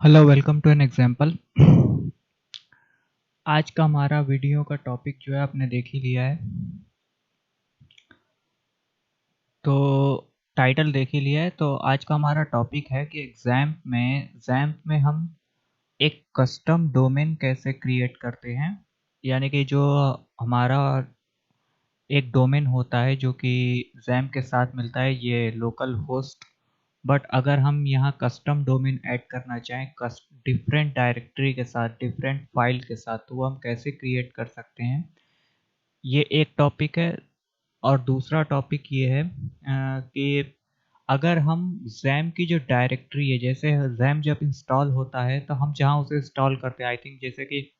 Hello, welcome to an example. आज का हमारा वीडियो का टॉपिक जो है आपने देख ही लिया है। तो टाइटल देख ही लिया है। तो आज का हमारा टॉपिक है कि एग्जाम में हम एक कस्टम डोमेन कैसे क्रिएट करते हैं। यानी कि जो हमारा एक डोमेन होता है जो कि एग्जाम के साथ मिलता है, ये लोकल होस्ट। बट अगर हम यहाँ कस्टम डोमेन ऐड करना चाहें डिफरेंट डायरेक्टरी के साथ, डिफरेंट फाइल के साथ, तो वो हम कैसे क्रिएट कर सकते हैं, ये एक टॉपिक है। और दूसरा टॉपिक ये है कि अगर हम जैम की जो डायरेक्टरी है, जैसे जैम जब इंस्टॉल होता है तो हम जहाँ उसे इंस्टॉल करते हैं, आई थिंक जैसे कि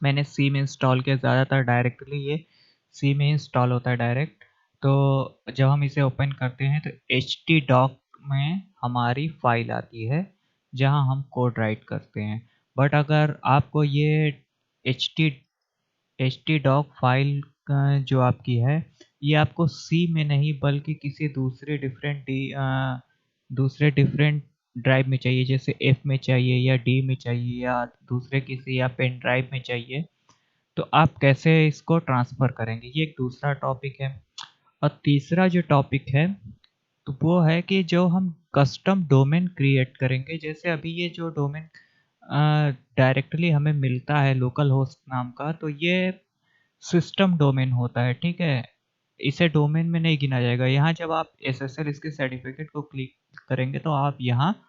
मैंने सी में इंस्टॉल किया, ज़्यादातर डायरेक्टली ये सी में इंस्टॉल होता है डायरेक्ट। तो जब हम इसे ओपन करते हैं तो एच टी डॉक में हमारी फाइल आती है जहाँ हम कोड राइट करते हैं। बट अगर आपको ये एच टी htdoc फाइल जो आपकी है, ये आपको सी में नहीं बल्कि किसी दूसरे डिफरेंट ड्राइव में चाहिए, जैसे एफ में चाहिए या डी में चाहिए या दूसरे किसी या पेन ड्राइव में चाहिए। तो आप कैसे इसको ट्रांसफ़र करेंगे, ये एक दूसरा टॉपिक है। और तीसरा जो टॉपिक है तो वो है कि जो हम कस्टम डोमेन क्रिएट करेंगे, जैसे अभी ये जो डोमेन डायरेक्टली हमें मिलता है लोकल होस्ट नाम का, तो ये सिस्टम डोमेन होता है, ठीक है? इसे डोमेन में नहीं गिना जाएगा। यहाँ जब आप एसएसएल इसके सर्टिफिकेट को क्लिक करेंगे तो आप यहाँ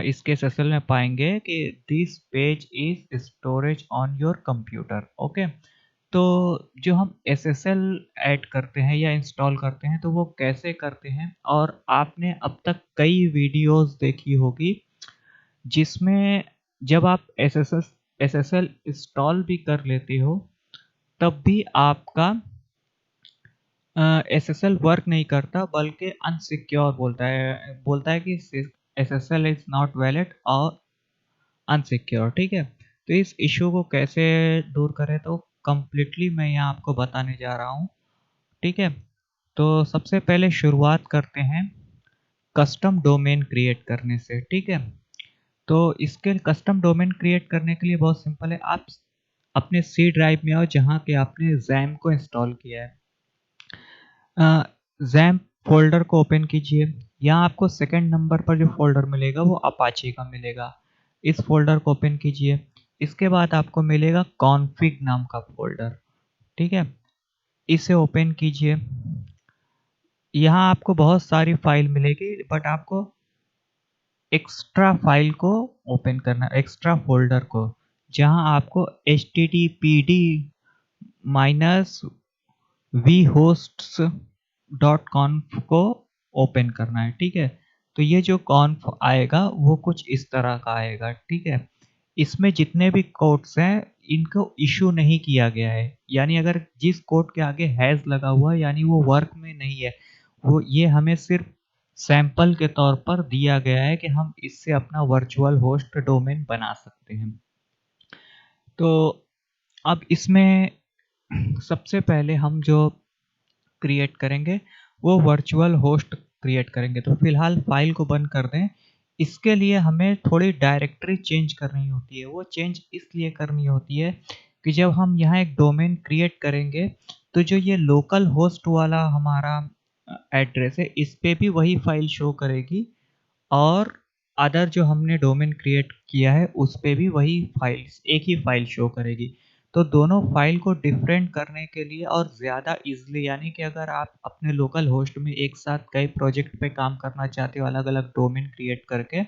इसके एसएसएल में पाएंगे कि this page is storage on your computer. Okay, तो जो हम एसएसएल ऐड करते हैं या इंस्टॉल करते हैं तो वो कैसे करते हैं, और आपने अब तक कई वीडियोस देखी होगी जिसमें जब आप एसएसएल इंस्टॉल भी कर लेते हो तब भी आपका एसएसएल वर्क नहीं करता, बल्कि अनसिक्योर बोलता है कि एसएसएल इज नॉट वैलिड और अनसिक्योर, ठीक है? तो इस इशू को कैसे दूर करें, तो कंप्लीटली मैं यहाँ आपको बताने जा रहा हूँ, ठीक है? तो सबसे पहले शुरुआत करते हैं कस्टम डोमेन क्रिएट करने से, ठीक है? तो इसके कस्टम डोमेन क्रिएट करने के लिए बहुत सिंपल है। आप अपने सी ड्राइव में आओ जहाँ के आपने जैम को इंस्टॉल किया है। जैम फ़ोल्डर को ओपन कीजिए। यहाँ आपको सेकंड नंबर पर जो फ़ोल्डर मिलेगा वो अपाचे का मिलेगा। इस फ़ोल्डर को ओपन कीजिए। इसके बाद आपको मिलेगा कॉन्फ़िग नाम का फ़ोल्डर, ठीक है? इसे ओपन कीजिए। यहाँ आपको बहुत सारी फ़ाइल मिलेगी, बट आपको एक्स्ट्रा फ़ाइल को ओपन करना, एक्स्ट्रा फ़ोल्डर को, जहाँ आपको httpd माइनस vhosts.conf को ओपन करना है, ठीक है? तो ये जो कॉन्फ आएगा वो कुछ इस तरह का आएगा, ठीक है? इसमें जितने भी कोड्स हैं इनको इशू नहीं किया गया है, यानी अगर जिस कोड के आगे हैज़ लगा हुआ है यानी वो वर्क में नहीं है। वो ये हमें सिर्फ सैंपल के तौर पर दिया गया है कि हम इससे अपना वर्चुअल होस्ट डोमेन बना सकते हैं। तो अब इसमें सबसे पहले हम जो क्रिएट करेंगे वो वर्चुअल होस्ट क्रिएट करेंगे। तो फिलहाल फाइल को बंद कर दें। इसके लिए हमें थोड़ी डायरेक्टरी चेंज करनी होती है। वो चेंज इसलिए करनी होती है कि जब हम यहाँ एक डोमेन क्रिएट करेंगे तो जो ये लोकल होस्ट वाला हमारा एड्रेस है, इस पे भी वही फाइल शो करेगी, और अदर जो हमने डोमेन क्रिएट किया है उस पे भी वही फाइल, एक ही फाइल शो करेगी। तो दोनों फाइल को डिफरेंट करने के लिए और ज़्यादा इजीली, यानी कि अगर आप अपने लोकल होस्ट में एक साथ कई प्रोजेक्ट पे काम करना चाहते हो अलग अलग डोमेन क्रिएट करके,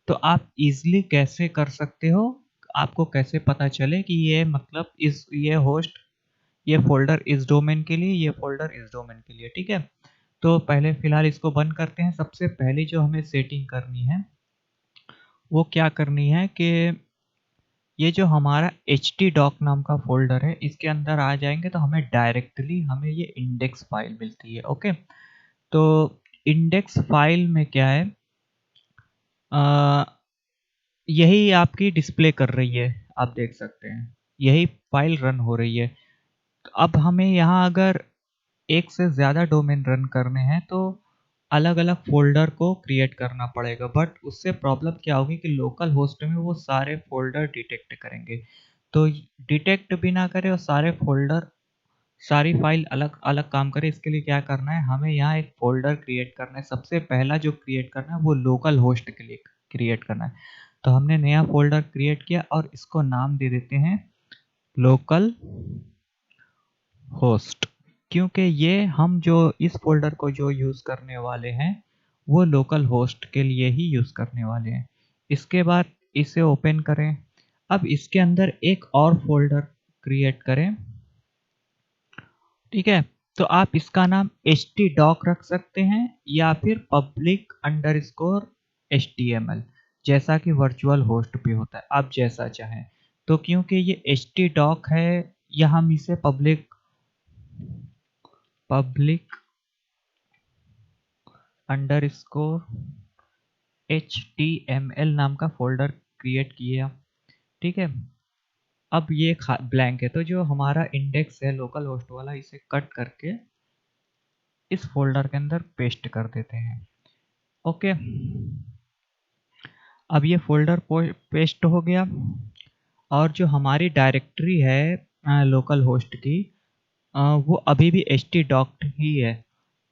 तो आप इजीली कैसे कर सकते हो, आपको कैसे पता चले कि ये मतलब ये होस्ट, ये फोल्डर इस डोमेन के लिए, ये फोल्डर इस डोमेन के लिए, ठीक है? तो पहले फिलहाल इसको बंद करते हैं। सबसे पहले जो हमें सेटिंग करनी है वो क्या करनी है कि ये जो हमारा htdoc नाम का फ़ोल्डर है, इसके अंदर आ जाएँगे तो हमें ये इंडेक्स फ़ाइल मिलती है, ओके? तो इंडेक्स फ़ाइल में क्या है, अ, यही आपकी डिस्प्ले कर रही है, आप देख सकते हैं। यही फ़ाइल रन हो रही है। तो अब हमें यहाँ अगर एक से ज़्यादा डोमेन रन करने हैं तो अलग अलग फोल्डर को क्रिएट करना पड़ेगा, बट उससे प्रॉब्लम क्या होगी कि लोकल होस्ट में वो सारे फोल्डर डिटेक्ट करेंगे। तो डिटेक्ट भी ना करे और सारे फोल्डर, सारी फाइल अलग अलग काम करे, इसके लिए क्या करना है, हमें यहाँ एक फोल्डर क्रिएट करना है। सबसे पहला जो क्रिएट करना है वो लोकल होस्ट के लिए क्रिएट करना है। तो हमने नया फोल्डर क्रिएट किया और इसको नाम दे देते हैं लोकल होस्ट, क्योंकि ये हम जो इस फोल्डर को जो यूज़ करने वाले हैं वो लोकल होस्ट के लिए ही यूज़ करने वाले हैं। इसके बाद इसे ओपन करें। अब इसके अंदर एक और फोल्डर क्रिएट करें, ठीक है। तो आप इसका नाम htdoc रख सकते हैं या फिर public underscore html, जैसा कि वर्चुअल होस्ट पे होता है, आप जैसा चाहें। तो क्योंकि ये htdoc है, या हम इसे public underscore html नाम का फोल्डर क्रिएट किया, ठीक है। अब ये ब्लैंक है, तो जो हमारा इंडेक्स है लोकल होस्ट वाला, इसे कट करके इस फोल्डर के अंदर पेस्ट कर देते हैं। ओके, अब ये फोल्डर पेस्ट हो गया। और जो हमारी डायरेक्टरी है लोकल होस्ट की, वो अभी भी htdoc ही है,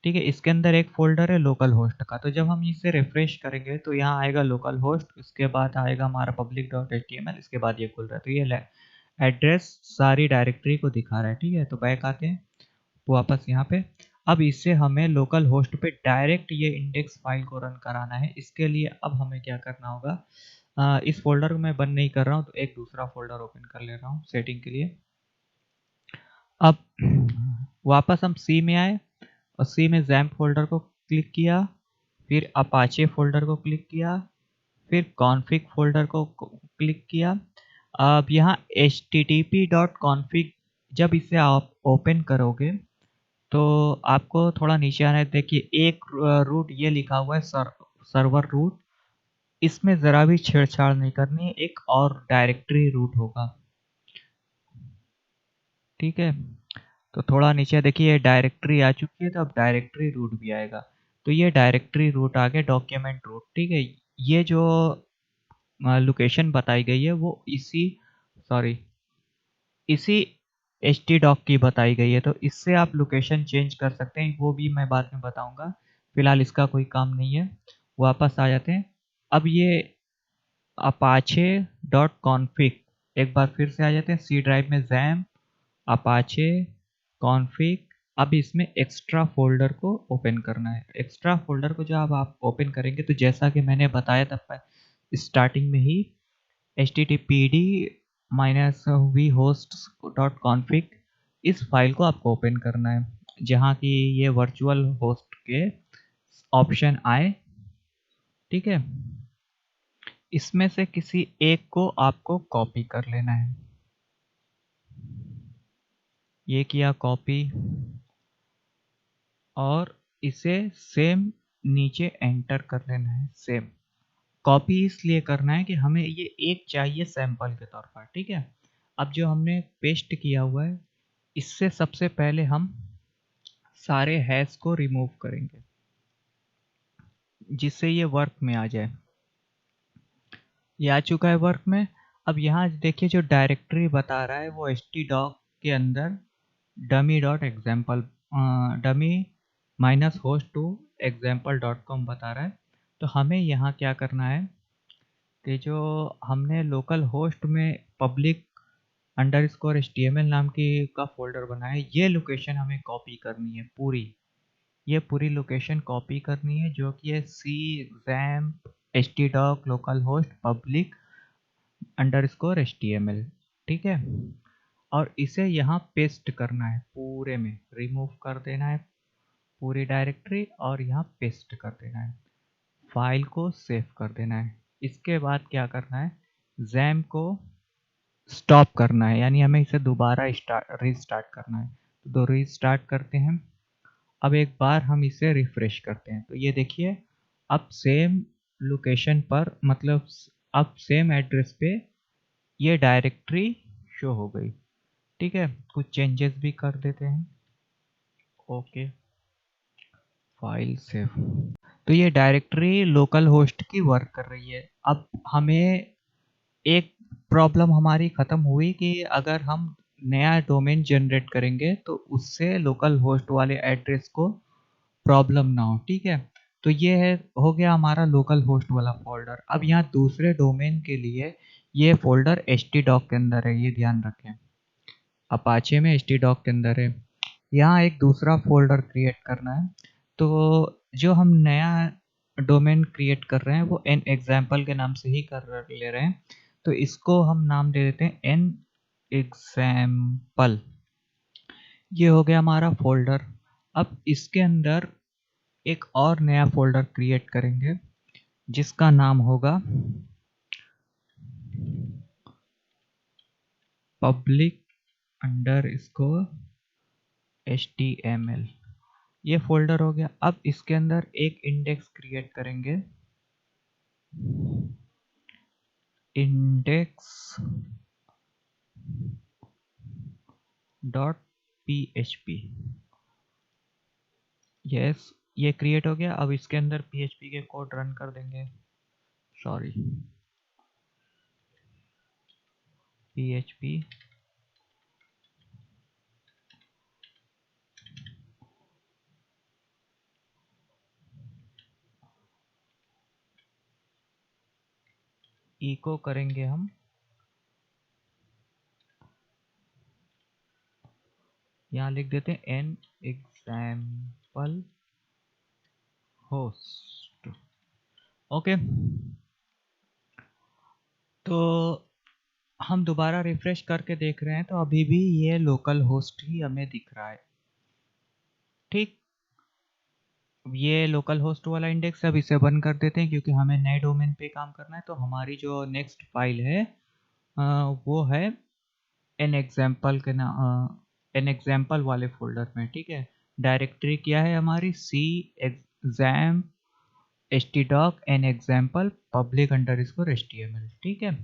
ठीक है। इसके अंदर एक फोल्डर है लोकल होस्ट का। तो जब हम इसे रिफ्रेश करेंगे तो यहाँ आएगा लोकल होस्ट, इसके बाद आएगा हमारा public.html, इसके बाद ये खुल रहा है। तो ये एड्रेस सारी डायरेक्टरी को दिखा रहा है, ठीक है। तो बैक आते हैं वापस यहाँ पे। अब इससे हमें लोकल होस्ट पे डायरेक्ट ये इंडेक्स फाइल को रन कराना है। इसके लिए अब हमें क्या करना होगा, इस फोल्डर को मैं बंद नहीं कर रहा हूँ, तो एक दूसरा फोल्डर ओपन कर ले रहा हूँ सेटिंग के लिए। अब वापस हम सी में आए और सी में XAMPP फोल्डर को क्लिक किया, फिर अपाचे फोल्डर को क्लिक किया, फिर कॉन्फ़िग फोल्डर को क्लिक किया। अब यहाँ http.config जब इसे आप ओपन करोगे तो आपको थोड़ा नीचे आना है। देखिए एक रूट ये लिखा हुआ है, सर्वर रूट, इसमें ज़रा भी छेड़छाड़ नहीं करनी है, एक और डायरेक्टरी रूट होगा, ठीक है। तो थोड़ा नीचे देखिए ये डायरेक्टरी आ चुकी है, तो अब डायरेक्टरी रूट भी आएगा। तो ये डायरेक्टरी रूट आ गया, डॉक्यूमेंट रूट, ठीक है। ये जो लोकेशन बताई गई है वो सॉरी इसी htdoc की बताई गई है। तो इससे आप लोकेशन चेंज कर सकते हैं, वो भी मैं बाद में बताऊंगा, फिलहाल इसका कोई काम नहीं है। वापस आ जाते हैं। अब ये अपाचे डॉट कॉन्फ़िग, एक बार फिर से आ जाते हैं सी ड्राइव में, XAMPP अपाचे कॉन्फ़िग। अब इसमें एक्स्ट्रा फोल्डर को ओपन करना है। एक्स्ट्रा फोल्डर को जब आप ओपन करेंगे तो जैसा कि मैंने बताया था स्टार्टिंग में ही, httpd -vhosts.config, इस फाइल को आपको ओपन करना है, जहाँ की ये वर्चुअल होस्ट के ऑप्शन आए, ठीक है। इसमें से किसी एक को आपको कॉपी कर लेना है। ये किया कॉपी, और इसे सेम नीचे एंटर कर लेना है। सेम कॉपी इसलिए करना है कि हमें ये एक चाहिए सैंपल के तौर पर, ठीक है। अब जो हमने पेस्ट किया हुआ है, इससे सबसे पहले हम सारे हैश को रिमूव करेंगे, जिससे ये वर्क में आ जाए। ये आ चुका है वर्क में। अब यहाँ देखिए जो डायरेक्टरी बता रहा है वो htdoc के अंदर dummy dot example, dummy minus host two example dot com बता रहा है। तो हमें यहाँ क्या करना है कि जो हमने लोकल होस्ट में पब्लिक अंडरस्कोर HTML नाम की का फोल्डर बनाया है, ये लोकेशन हमें कॉपी करनी है पूरी। ये पूरी लोकेशन कॉपी करनी है, जो कि है सी XAMPP htdoc local host public underscore HTML, ठीक है। और इसे यहाँ पेस्ट करना है, पूरे में रिमूव कर देना है पूरी डायरेक्टरी, और यहाँ पेस्ट कर देना है, फाइल को सेव कर देना है। इसके बाद क्या करना है, XAMPP को स्टॉप करना है, यानी हमें इसे दोबारा रीस्टार्ट करना है। तो रीस्टार्ट करते हैं। अब एक बार हम इसे रिफ्रेश करते हैं, तो ये देखिए अब सेम लोकेशन पर, मतलब अब सेम एड्रेस पे ये डायरेक्टरी शो हो गई, ठीक है। कुछ चेंजेस भी कर देते हैं। Okay, file save. तो ये डायरेक्टरी लोकल होस्ट की वर्क कर रही है। अब हमें एक प्रॉब्लम हमारी खत्म हुई कि अगर हम नया डोमेन जनरेट करेंगे तो उससे लोकल होस्ट वाले एड्रेस को प्रॉब्लम ना हो, ठीक है। तो ये है, हो गया हमारा लोकल होस्ट वाला फोल्डर। अब यहाँ दूसरे डोमेन के लिए ये फोल्डर htdoc के अंदर है, ये ध्यान रखें। अपाचे में htdoc के अंदर है। यहाँ एक दूसरा फोल्डर क्रिएट करना है। तो जो हम नया डोमेन क्रिएट कर रहे हैं वो एन एग्जाम्पल के नाम से ही कर ले रहे हैं। तो इसको हम नाम दे देते हैं एन एग्जाम्पल। ये हो गया हमारा फोल्डर। अब इसके अंदर एक और नया फोल्डर क्रिएट करेंगे जिसका नाम होगा पब्लिक अंडर स्कोर HTML। ये फोल्डर हो गया। अब इसके अंदर एक इंडेक्स क्रिएट करेंगे, इंडेक्स डॉट PHP। यस, ये क्रिएट हो गया। अब इसके अंदर PHP के कोड रन कर देंगे। सॉरी, PHP इको करेंगे हम, यहाँ लिख देते हैं एन एग्जाम्पल होस्ट। ओके, तो हम दोबारा रिफ्रेश करके देख रहे हैं तो अभी भी ये लोकल होस्ट ही हमें दिख रहा है, ठीक। ये लोकल होस्ट वाला इंडेक्स, अब इसे बंद कर देते हैं क्योंकि हमें नए डोमेन पे काम करना है। तो हमारी जो नेक्स्ट फाइल है वो है एन एग्जाम्पल के नाम, एन एग्जाम्पल वाले फोल्डर में, ठीक है। डायरेक्टरी क्या है हमारी, सी एग्जाम htdoc an example public underscore HTML, ठीक है।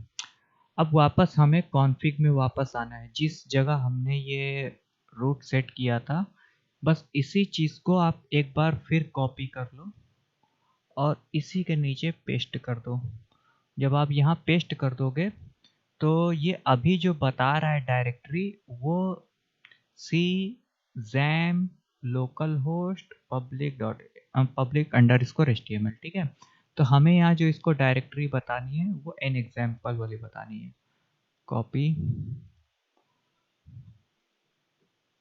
अब वापस हमें कॉन्फ़िग में वापस आना है, जिस जगह हमने ये रूट सेट किया था। बस इसी चीज़ को आप एक बार फिर कॉपी कर लो और इसी के नीचे पेस्ट कर दो। जब आप यहाँ पेस्ट कर दोगे तो ये अभी जो बता रहा है डायरेक्टरी, वो C xampp localhost public underscore HTML, ठीक है। तो हमें यहाँ जो इसको डायरेक्टरी बतानी है वो एन एग्जाम्पल वाली बतानी है। Copy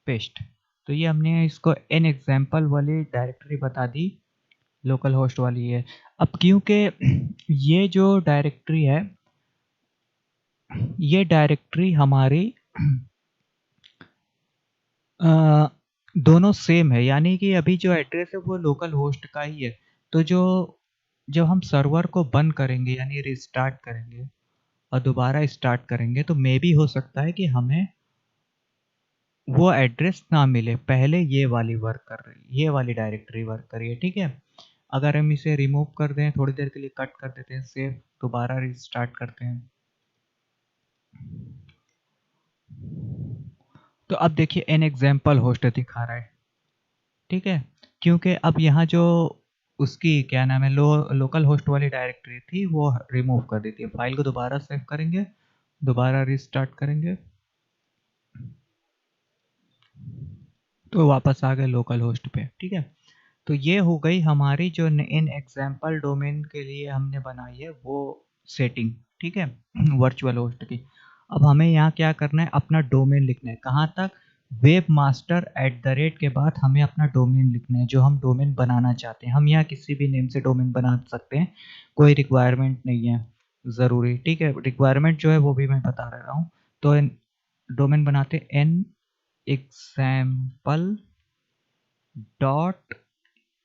paste. तो ये हमने इसको एन एग्जाम्पल वाली डायरेक्टरी बता दी, लोकल होस्ट वाली है। अब क्योंकि ये जो डायरेक्टरी है, ये डायरेक्टरी हमारी दोनों सेम है, यानी कि अभी जो एड्रेस है वो लोकल होस्ट का ही है। तो जो जब हम सर्वर को बंद करेंगे यानी रिस्टार्ट करेंगे और दोबारा स्टार्ट करेंगे तो मे भी हो सकता है कि हमें वो एड्रेस ना मिले। पहले ये वाली वर्क कर रही है, ये वाली डायरेक्टरी वर्क कर रही है, ठीक है। अगर हम इसे रिमूव कर दें, थोड़ी देर के लिए कट कर देते हैं, सेव, दोबारा रिस्टार्ट करते हैं, तो अब देखिए एन एग्जाम्पल होस्ट दिखा रहा है, ठीक है। क्योंकि अब यहाँ जो उसकी क्या नाम है, लोकल होस्ट वाली डायरेक्टरी थी वो रिमूव कर दी थी। फाइल को दोबारा सेव करेंगे, दोबारा रिस्टार्ट करेंगे तो वापस आ गए लोकल होस्ट पे, ठीक है। तो ये हो गई हमारी जो इन एग्जाम्पल डोमेन के लिए हमने बनाई है वो सेटिंग, ठीक है, वर्चुअल होस्ट की। अब हमें यहाँ क्या करना है, अपना डोमेन लिखना है। कहाँ तक, वेब मास्टर @ के बाद हमें अपना डोमेन लिखना है, जो हम डोमेन बनाना चाहते हैं। हम यहाँ किसी भी नेम से डोमेन बना सकते हैं, कोई रिक्वायरमेंट नहीं है ज़रूरी, ठीक है। रिक्वायरमेंट जो है वो भी मैं बता रहा हूँ। तो डोमेन बनाते एन एग्जाम्पल डॉट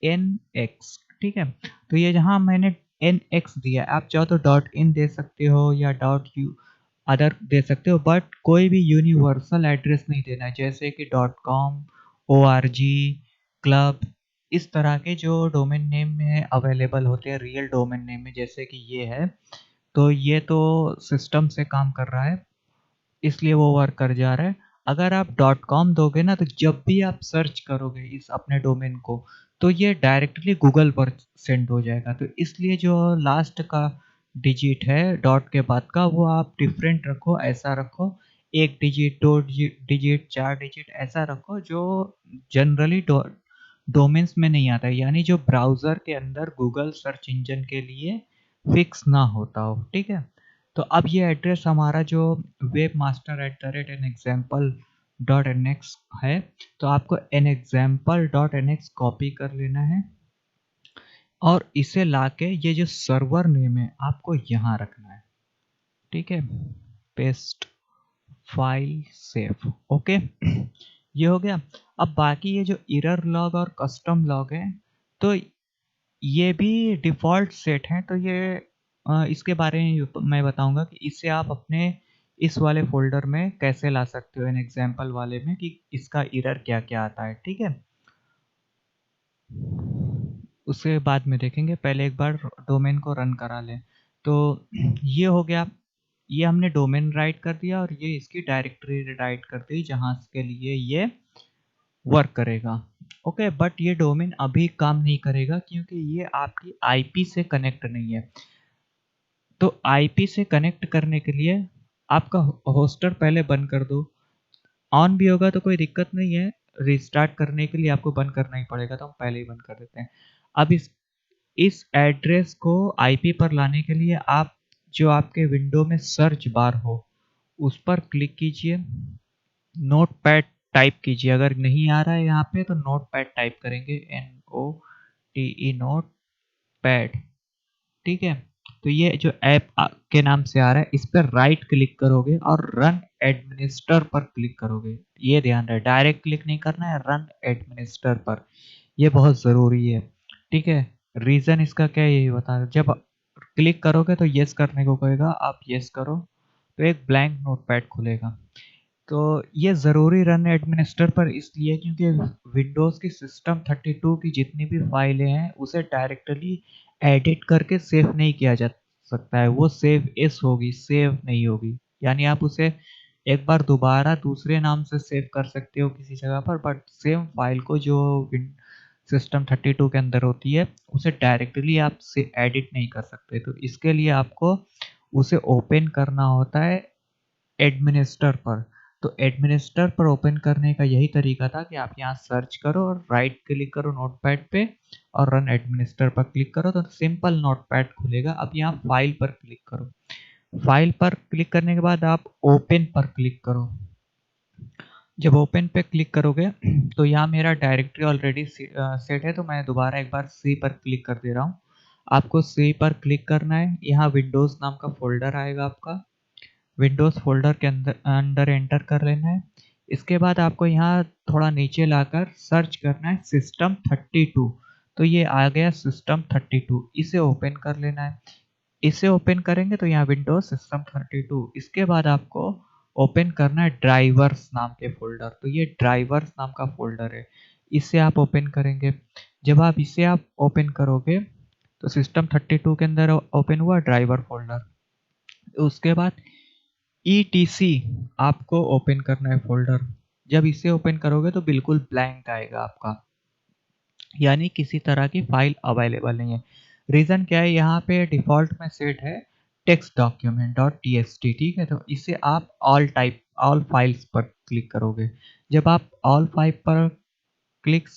NX, ठीक है। तो ये जहाँ मैंने NX दिया, आप चाहो तो डॉट इन दे सकते हो या डॉट यू अदर दे सकते हो, बट कोई भी यूनिवर्सल एड्रेस नहीं देना है, जैसे कि .com, org, क्लब, इस तरह के जो डोमेन नेम में अवेलेबल होते हैं रियल डोमेन नेम में, जैसे कि ये है। तो ये तो सिस्टम से काम कर रहा है इसलिए वो वर्क कर जा रहा है। अगर आप .com दोगे ना, तो जब भी आप सर्च करोगे इस अपने डोमेन को तो ये डायरेक्टली गूगल पर सेंड हो जाएगा। तो इसलिए जो लास्ट का डिजिट है डॉट के बाद का, वो आप डिफरेंट रखो, ऐसा रखो, 1 डिजिट, 2 डिजिट, 4 डिजिट ऐसा रखो जो जनरली डोमेन्स में नहीं आता है, यानी जो ब्राउज़र के अंदर गूगल सर्च इंजन के लिए फिक्स ना होता हो, ठीक है? तो अब ये एड्रेस हमारा जो webmaster@nexample.nx है, तो आपको nexample.nx कॉपी कर लेना है और इसे लाके ये जो सर्वर नेम है आपको यहाँ रखना है, ठीक है? Paste, file save, okay. ये हो गया। अब बाकी ये जो एरर लॉग और कस्टम लॉग है, तो ये भी डिफ़ॉल्ट सेट हैं, तो ये इसके बारे में मैं बताऊँगा कि इसे आप अपने इस वाले फ़ोल्डर में कैसे ला सकते हो, एन एग्ज़ाम्पल वाले में, कि इसका एरर क्या-क्या आता है, ठीक है? उसके बाद में देखेंगे, पहले एक बार डोमेन को रन करा लें। तो ये हो गया, ये हमने डोमेन राइट कर दिया और ये इसकी डायरेक्टरी राइट कर दी जहाँ के लिए ये वर्क करेगा। ओके, बट ये डोमेन अभी काम नहीं करेगा क्योंकि ये आपकी आईपी से कनेक्ट नहीं है। तो आईपी से कनेक्ट करने के लिए आपका होस्टर पहले बंद कर दो। ऑन भी होगा तो कोई दिक्कत नहीं है, रिस्टार्ट करने के लिए आपको बंद करना ही पड़ेगा, तो हम पहले ही बंद कर देते हैं। अब इस एड्रेस को आईपी पर लाने के लिए आप जो आपके विंडो में सर्च बार हो उस पर क्लिक कीजिए, नोटपैड टाइप कीजिए। अगर नहीं आ रहा है यहाँ पे तो नोटपैड टाइप करेंगे, NOTE, नोट पैड, ठीक है? तो ये जो ऐप के नाम से आ रहा है, इस पर राइट क्लिक करोगे और रन एडमिनिस्टर पर क्लिक करोगे। ये ध्यान रहे, डायरेक्ट क्लिक नहीं करना है, रन एडमिनिस्टर पर। ये बहुत ज़रूरी है, ठीक है? रीज़न इसका क्या है यही बता रहा, जब क्लिक करोगे तो यस करने को कहेगा, आप यस करो तो एक ब्लैंक नोटपैड खुलेगा। तो ये ज़रूरी रन एडमिनिस्टर पर इसलिए क्योंकि विंडोज़ की सिस्टम 32 की जितनी भी फाइलें हैं उसे डायरेक्टली एडिट करके सेव नहीं किया जा सकता है। वो सेव एस होगी, सेव नहीं होगी। यानी आप उसे एक बार दोबारा दूसरे नाम से सेव कर सकते हो किसी जगह पर, बट सेम फाइल को जो सिस्टम 32 के अंदर होती है उसे डायरेक्टली आप से एडिट नहीं कर सकते। तो इसके लिए आपको उसे ओपन करना होता है एडमिनिस्टर पर। तो एडमिनिस्टर पर ओपन करने का यही तरीका था कि आप यहाँ सर्च करो और राइट क्लिक करो नोटपैड पे और रन एडमिनिस्टर पर क्लिक करो तो सिंपल नोटपैड खुलेगा। अब यहाँ फाइल पर क्लिक करो। फाइल पर क्लिक करने के बाद आप ओपन पर क्लिक करो। जब ओपन पे क्लिक करोगे तो यहाँ मेरा डायरेक्टरी ऑलरेडी सेट है, तो मैं दोबारा एक बार सी पर क्लिक कर दे रहा हूँ। आपको सी पर क्लिक करना है, यहाँ विंडोज़ नाम का फ़ोल्डर आएगा आपका। विंडोज़ फ़ोल्डर के अंदर अंदर एंटर कर लेना है। इसके बाद आपको यहाँ थोड़ा नीचे लाकर सर्च करना है सिस्टम 32। तो ये आ गया सिस्टम 32, इसे ओपन कर लेना है। इसे ओपन करेंगे तो यहाँ विंडोज़ सिस्टम 32, इसके बाद आपको ओपन करना है ड्राइवर्स नाम के फ़ोल्डर। तो ये ड्राइवर्स नाम का फ़ोल्डर है, इसे आप ओपन करेंगे। जब आप इसे आप ओपन करोगे तो सिस्टम 32 के अंदर ओपन हुआ ड्राइवर फ़ोल्डर। उसके बाद ETC आपको ओपन करना है फ़ोल्डर। जब इसे ओपन करोगे तो बिल्कुल ब्लैंक आएगा आपका, यानी किसी तरह की फाइल अवेलेबल नहीं है। रीज़न क्या है, यहाँ पे डिफ़ॉल्ट में सेट है टेक्स्ट डॉक्यूमेंट डॉट txt, ठीक है? तो इसे आप ऑल फाइल्स पर क्लिक करोगे। जब आप ऑल फाइल पर क्लिक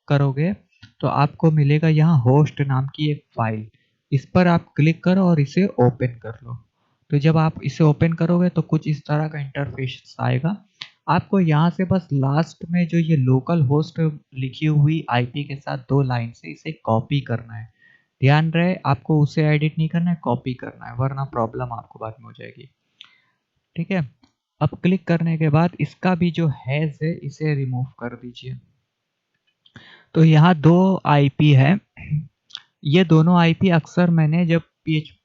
करोगे तो आपको मिलेगा यहाँ होस्ट नाम की एक फाइल। इस पर आप क्लिक करो और इसे ओपन कर लो। तो जब आप इसे ओपन करोगे तो कुछ इस तरह का इंटरफेस आएगा। आपको यहाँ से बस लास्ट में जो ये लोकल होस्ट लिखी हुई आईपी के साथ 2 लाइन से इसे कॉपी करना है। ध्यान रहे, आपको उसे एडिट नहीं करना है, कॉपी करना है, वरना प्रॉब्लम आपको बाद में हो जाएगी। ठीक है? अब क्लिक करने के बाद इसका भी जो हैज़ है इसे रिमूव कर दीजिए। तो यहाँ 2 आईपी है। ये दोनों आईपी अक्सर मैंने जब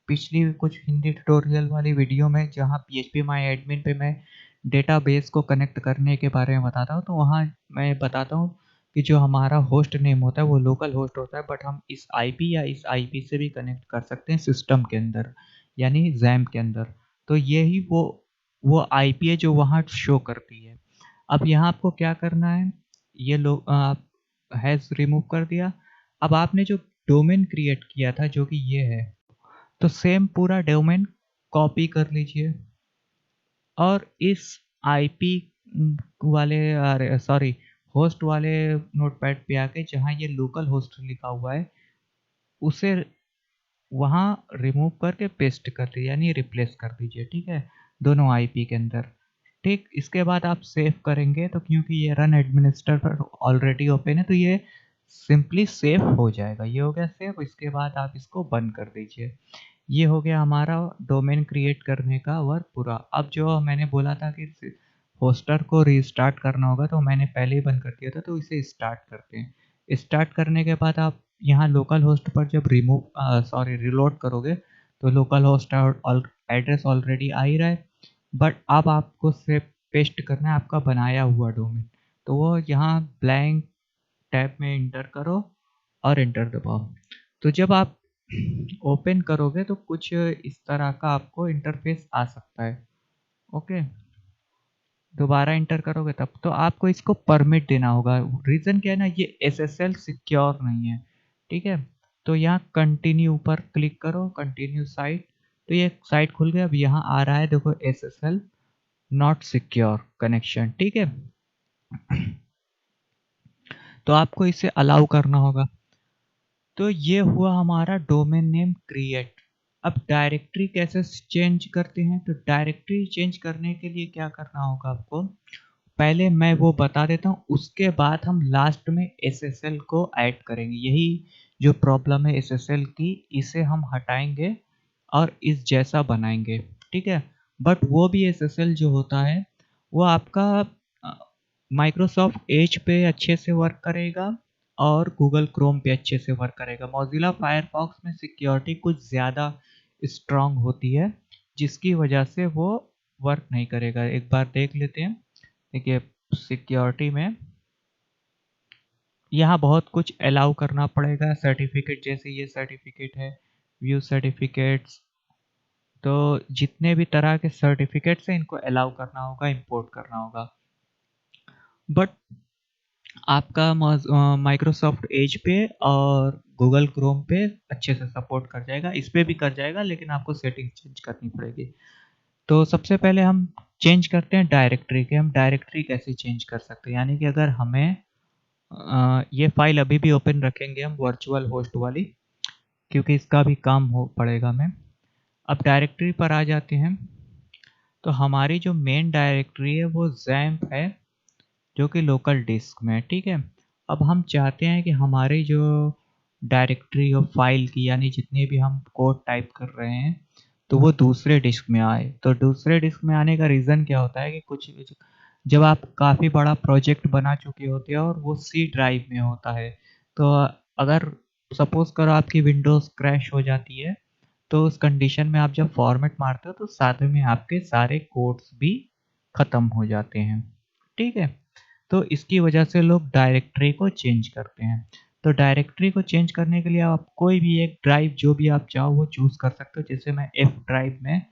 पिछली कुछ हिंदी ट्यूटोरियल वाली वीडियो में जहाँ PHP माई एडमिन पे मैं डेटाबेस को कनेक्ट करने के बारे में बताता हूँ, तो वहाँ मैं बताता हूँ कि जो हमारा होस्ट नेम होता है वो लोकल होस्ट होता है, बट हम इस आईपी या इस आईपी से भी कनेक्ट कर सकते हैं सिस्टम के अंदर, यानी XAMPP के अंदर। तो यही वो आईपी है जो वहाँ शो करती है। अब यहाँ आपको क्या करना है, ये लोग आप हैज़ रिमूव कर दिया। अब आपने जो डोमेन क्रिएट किया था जो कि ये है, तो सेम पूरा डोमेन कॉपी कर लीजिए और इस आईपी वाले, अरे सॉरी, होस्ट वाले नोटपैड पे आके जहाँ ये लोकल होस्ट लिखा हुआ है उसे वहाँ रिमूव करके पेस्ट कर दीजिए, यानी रिप्लेस कर दीजिए, ठीक है, दोनों आईपी के अंदर। ठीक, इसके बाद आप सेव करेंगे तो क्योंकि ये रन एडमिनिस्टर पर ऑलरेडी ओपन है तो ये सिंपली सेव हो जाएगा। ये हो गया सेव, इसके बाद आप इसको बंद कर दीजिए। ये हो गया हमारा डोमेन क्रिएट करने का वर्क पूरा। अब जो मैंने बोला था कि होस्टर को रीस्टार्ट करना होगा तो मैंने पहले ही बंद कर दिया था, तो इसे स्टार्ट करते हैं। स्टार्ट करने के बाद आप यहाँ लोकल होस्ट पर जब रिलोड करोगे तो लोकल होस्ट एड्रेस ऑलरेडी आ ही रहा है, बट अब आपको से पेस्ट करना है आपका बनाया हुआ डोमेन। तो वो यहाँ ब्लैंक टैब में इंटर करो और एंटर दबाओ। तो जब आप ओपन करोगे तो कुछ इस तरह का आपको इंटरफेस आ सकता है। ओके, दोबारा इंटर करोगे तब तो आपको इसको परमिट देना होगा। रीज़न क्या है ना, ये एसएसएल सिक्योर नहीं है, ठीक है। तो यहाँ कंटिन्यू पर क्लिक करो, कंटिन्यू साइट, तो ये साइट खुल गया। अब यहाँ आ रहा है देखो एसएसएल नॉट सिक्योर कनेक्शन, ठीक है। तो आपको इसे अलाउ करना होगा। तो ये हुआ हमारा डोमेन नेम क्रिएट। अब डायरेक्टरी कैसे चेंज करते हैं, तो डायरेक्टरी चेंज करने के लिए क्या करना होगा आपको, पहले मैं वो बता देता हूँ, उसके बाद हम लास्ट में एसएसएल को ऐड करेंगे। यही जो प्रॉब्लम है एसएसएल की, इसे हम हटाएंगे और इस जैसा बनाएंगे, ठीक है। बट वो भी एसएसएल जो होता है वो आपका माइक्रोसॉफ्ट एज पे अच्छे से वर्क करेगा और गूगल क्रोम पे अच्छे से वर्क करेगा। मोज़िला फायरफॉक्स में सिक्योरिटी कुछ ज़्यादा स्ट्रांग होती है जिसकी वजह से वो वर्क नहीं करेगा। एक बार देख लेते हैं। देखिए सिक्योरिटी में यहाँ बहुत कुछ अलाउ करना पड़ेगा, सर्टिफिकेट, जैसे ये सर्टिफिकेट है, व्यू सर्टिफिकेट्स, तो जितने भी तरह के सर्टिफिकेट्स हैं इनको अलाउ करना होगा, इंपोर्ट करना होगा। बट आपका माइक्रोसॉफ्ट एज पे और गूगल क्रोम पे अच्छे से सपोर्ट कर जाएगा, इस पे भी कर जाएगा, लेकिन आपको सेटिंग चेंज करनी पड़ेगी। तो सबसे पहले हम चेंज करते हैं डायरेक्टरी के। हम डायरेक्टरी कैसे चेंज कर सकते हैं, यानी कि अगर हमें ये फाइल अभी भी ओपन रखेंगे हम वर्चुअल होस्ट वाली, क्योंकि इसका भी काम हो पड़ेगा हमें। अब डायरेक्टरी पर आ जाते हैं। तो हमारी जो मेन डायरेक्टरी है वो जैम्प है, जो कि लोकल डिस्क में है, ठीक है। अब हम चाहते हैं कि हमारी जो डायरेक्टरी और फाइल की, यानी जितने भी हम कोड टाइप कर रहे हैं, तो वो दूसरे डिस्क में आए। तो दूसरे डिस्क में आने का रीज़न क्या होता है कि कुछ जब आप काफ़ी बड़ा प्रोजेक्ट बना चुके होते हैं और वो सी ड्राइव में होता है, तो अगर सपोज़ करो आपकी विंडोज़ क्रैश हो जाती है, तो उस कंडीशन में आप जब फॉर्मेट मारते हो तो साथ में आपके सारे कोड्स भी ख़त्म हो जाते हैं, ठीक है। तो इसकी वजह से लोग डायरेक्टरी को चेंज करते हैं। तो डायरेक्टरी को चेंज करने के लिए आप कोई भी एक ड्राइव जो भी आप चाहो वो चूज़ कर सकते हो। जैसे मैं एफ ड्राइव में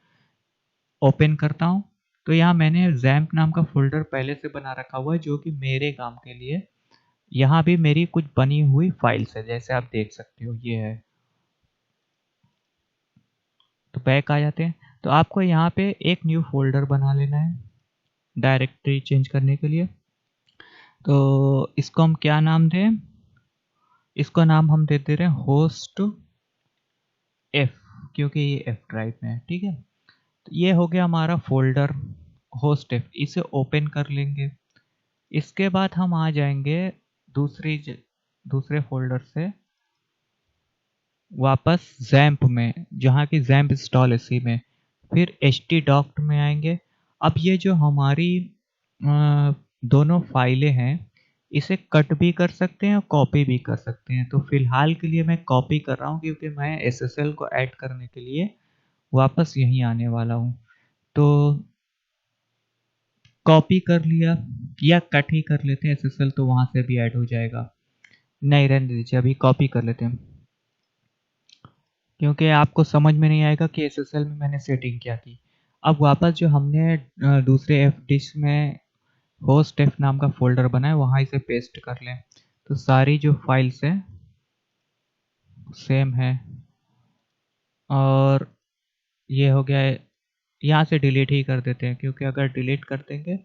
ओपन करता हूँ, तो यहाँ मैंने ज़ैम्प नाम का फ़ोल्डर पहले से बना रखा हुआ है जो कि मेरे काम के लिए, यहाँ भी मेरी कुछ बनी हुई फाइल्स है, जैसे आप देख सकते हो ये है। तो बैक आ जाते हैं। तो आपको यहाँ पे एक न्यू फ़ोल्डर बना लेना है डायरेक्टरी चेंज करने के लिए। तो इसको हम क्या नाम दें, इसको नाम हम दे दे रहे हैं होस्ट एफ, क्योंकि ये एफ ड्राइव में है, ठीक है। तो ये हो गया हमारा फोल्डर होस्ट एफ, इसे ओपन कर लेंगे। इसके बाद हम आ जाएंगे दूसरे फोल्डर से वापस जैम्प में, जहाँ की जैम्प इंस्टॉल इसी में, फिर htdoc में आएंगे। अब ये जो हमारी दोनों फाइलें हैं, इसे कट भी कर सकते हैं और कॉपी भी कर सकते हैं। तो फिलहाल के लिए मैं कॉपी कर रहा हूँ क्योंकि मैं एसएसएल को ऐड करने के लिए वापस यहीं आने वाला हूँ। तो कॉपी कर लिया, या कट ही कर लेते हैं, एसएसएल तो वहाँ से भी ऐड हो जाएगा। नहीं, रहने दीजिए, अभी कॉपी कर लेते हैं, क्योंकि आपको समझ में नहीं आएगा कि एसएसएल में मैंने सेटिंग क्या की। अब वापस जो हमने दूसरे एफ डिस्क में होस्ट एफ नाम का फ़ोल्डर बनाया, वहाँ इसे पेस्ट कर लें। तो सारी जो फाइल्स हैं सेम है। और ये हो गया है, यहाँ से डिलीट ही कर देते हैं क्योंकि अगर डिलीट कर देंगे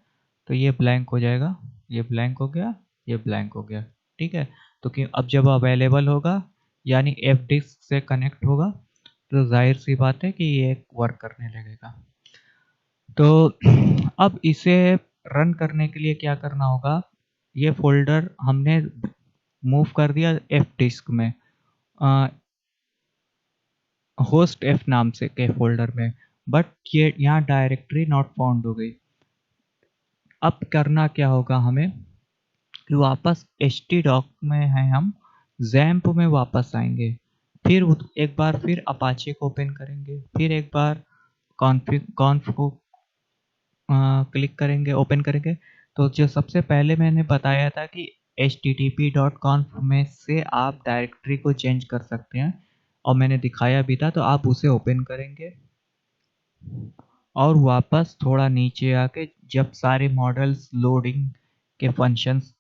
तो ये ब्लैंक हो जाएगा, ये ब्लैंक हो गया, ये ब्लैंक हो गया। ठीक है, तो कि अब जब अवेलेबल होगा यानी एफ डिस्क से कनेक्ट होगा तो जाहिर सी बात है कि ये वर्क करने लगेगा। तो अब इसे रन करने के लिए क्या करना होगा, ये फोल्डर हमने मूव कर दिया एफ डिस्क में, होस्ट एफ नाम से के फोल्डर में, बट ये यहाँ डायरेक्टरी नॉट फाउंड हो गई। अब करना क्या होगा हमें कि वापस htdoc में है, हम जैम्प में वापस आएंगे, फिर एक बार फिर अपाचे को ओपन करेंगे, फिर एक बार कॉन्फ को क्लिक करेंगे, ओपन करेंगे। तो जो सबसे पहले मैंने बताया था कि http.conf में से आप डायरेक्टरी को चेंज कर सकते हैं और मैंने दिखाया भी था, तो आप उसे ओपन करेंगे और वापस थोड़ा नीचे आके जब सारे मॉडल्स लोडिंग के फंक्शंस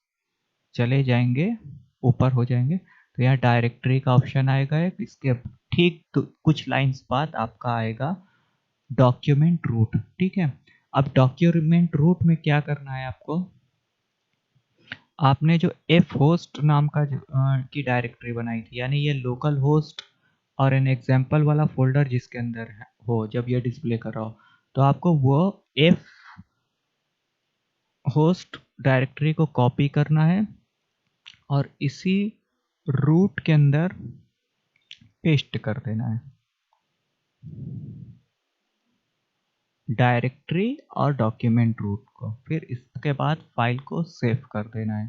चले जाएंगे, ऊपर हो जाएंगे, तो यहाँ डायरेक्टरी का ऑप्शन आएगा एक, इसके ठीक तो कुछ लाइंस बाद आपका आएगा डॉक्यूमेंट रूट। ठीक है, अब डॉक्यूमेंट रूट में क्या करना है आपको, आपने जो एफ होस्ट नाम का की डायरेक्टरी बनाई थी, यानी ये लोकल होस्ट और एन एग्जाम्पल वाला फोल्डर जिसके अंदर हो जब ये डिस्प्ले कर रहा हो, तो आपको वो एफ होस्ट डायरेक्टरी को कॉपी करना है और इसी रूट के अंदर पेस्ट कर देना है, डायरेक्टरी और डॉक्यूमेंट रूट को। फिर इसके बाद फाइल को सेव कर देना है।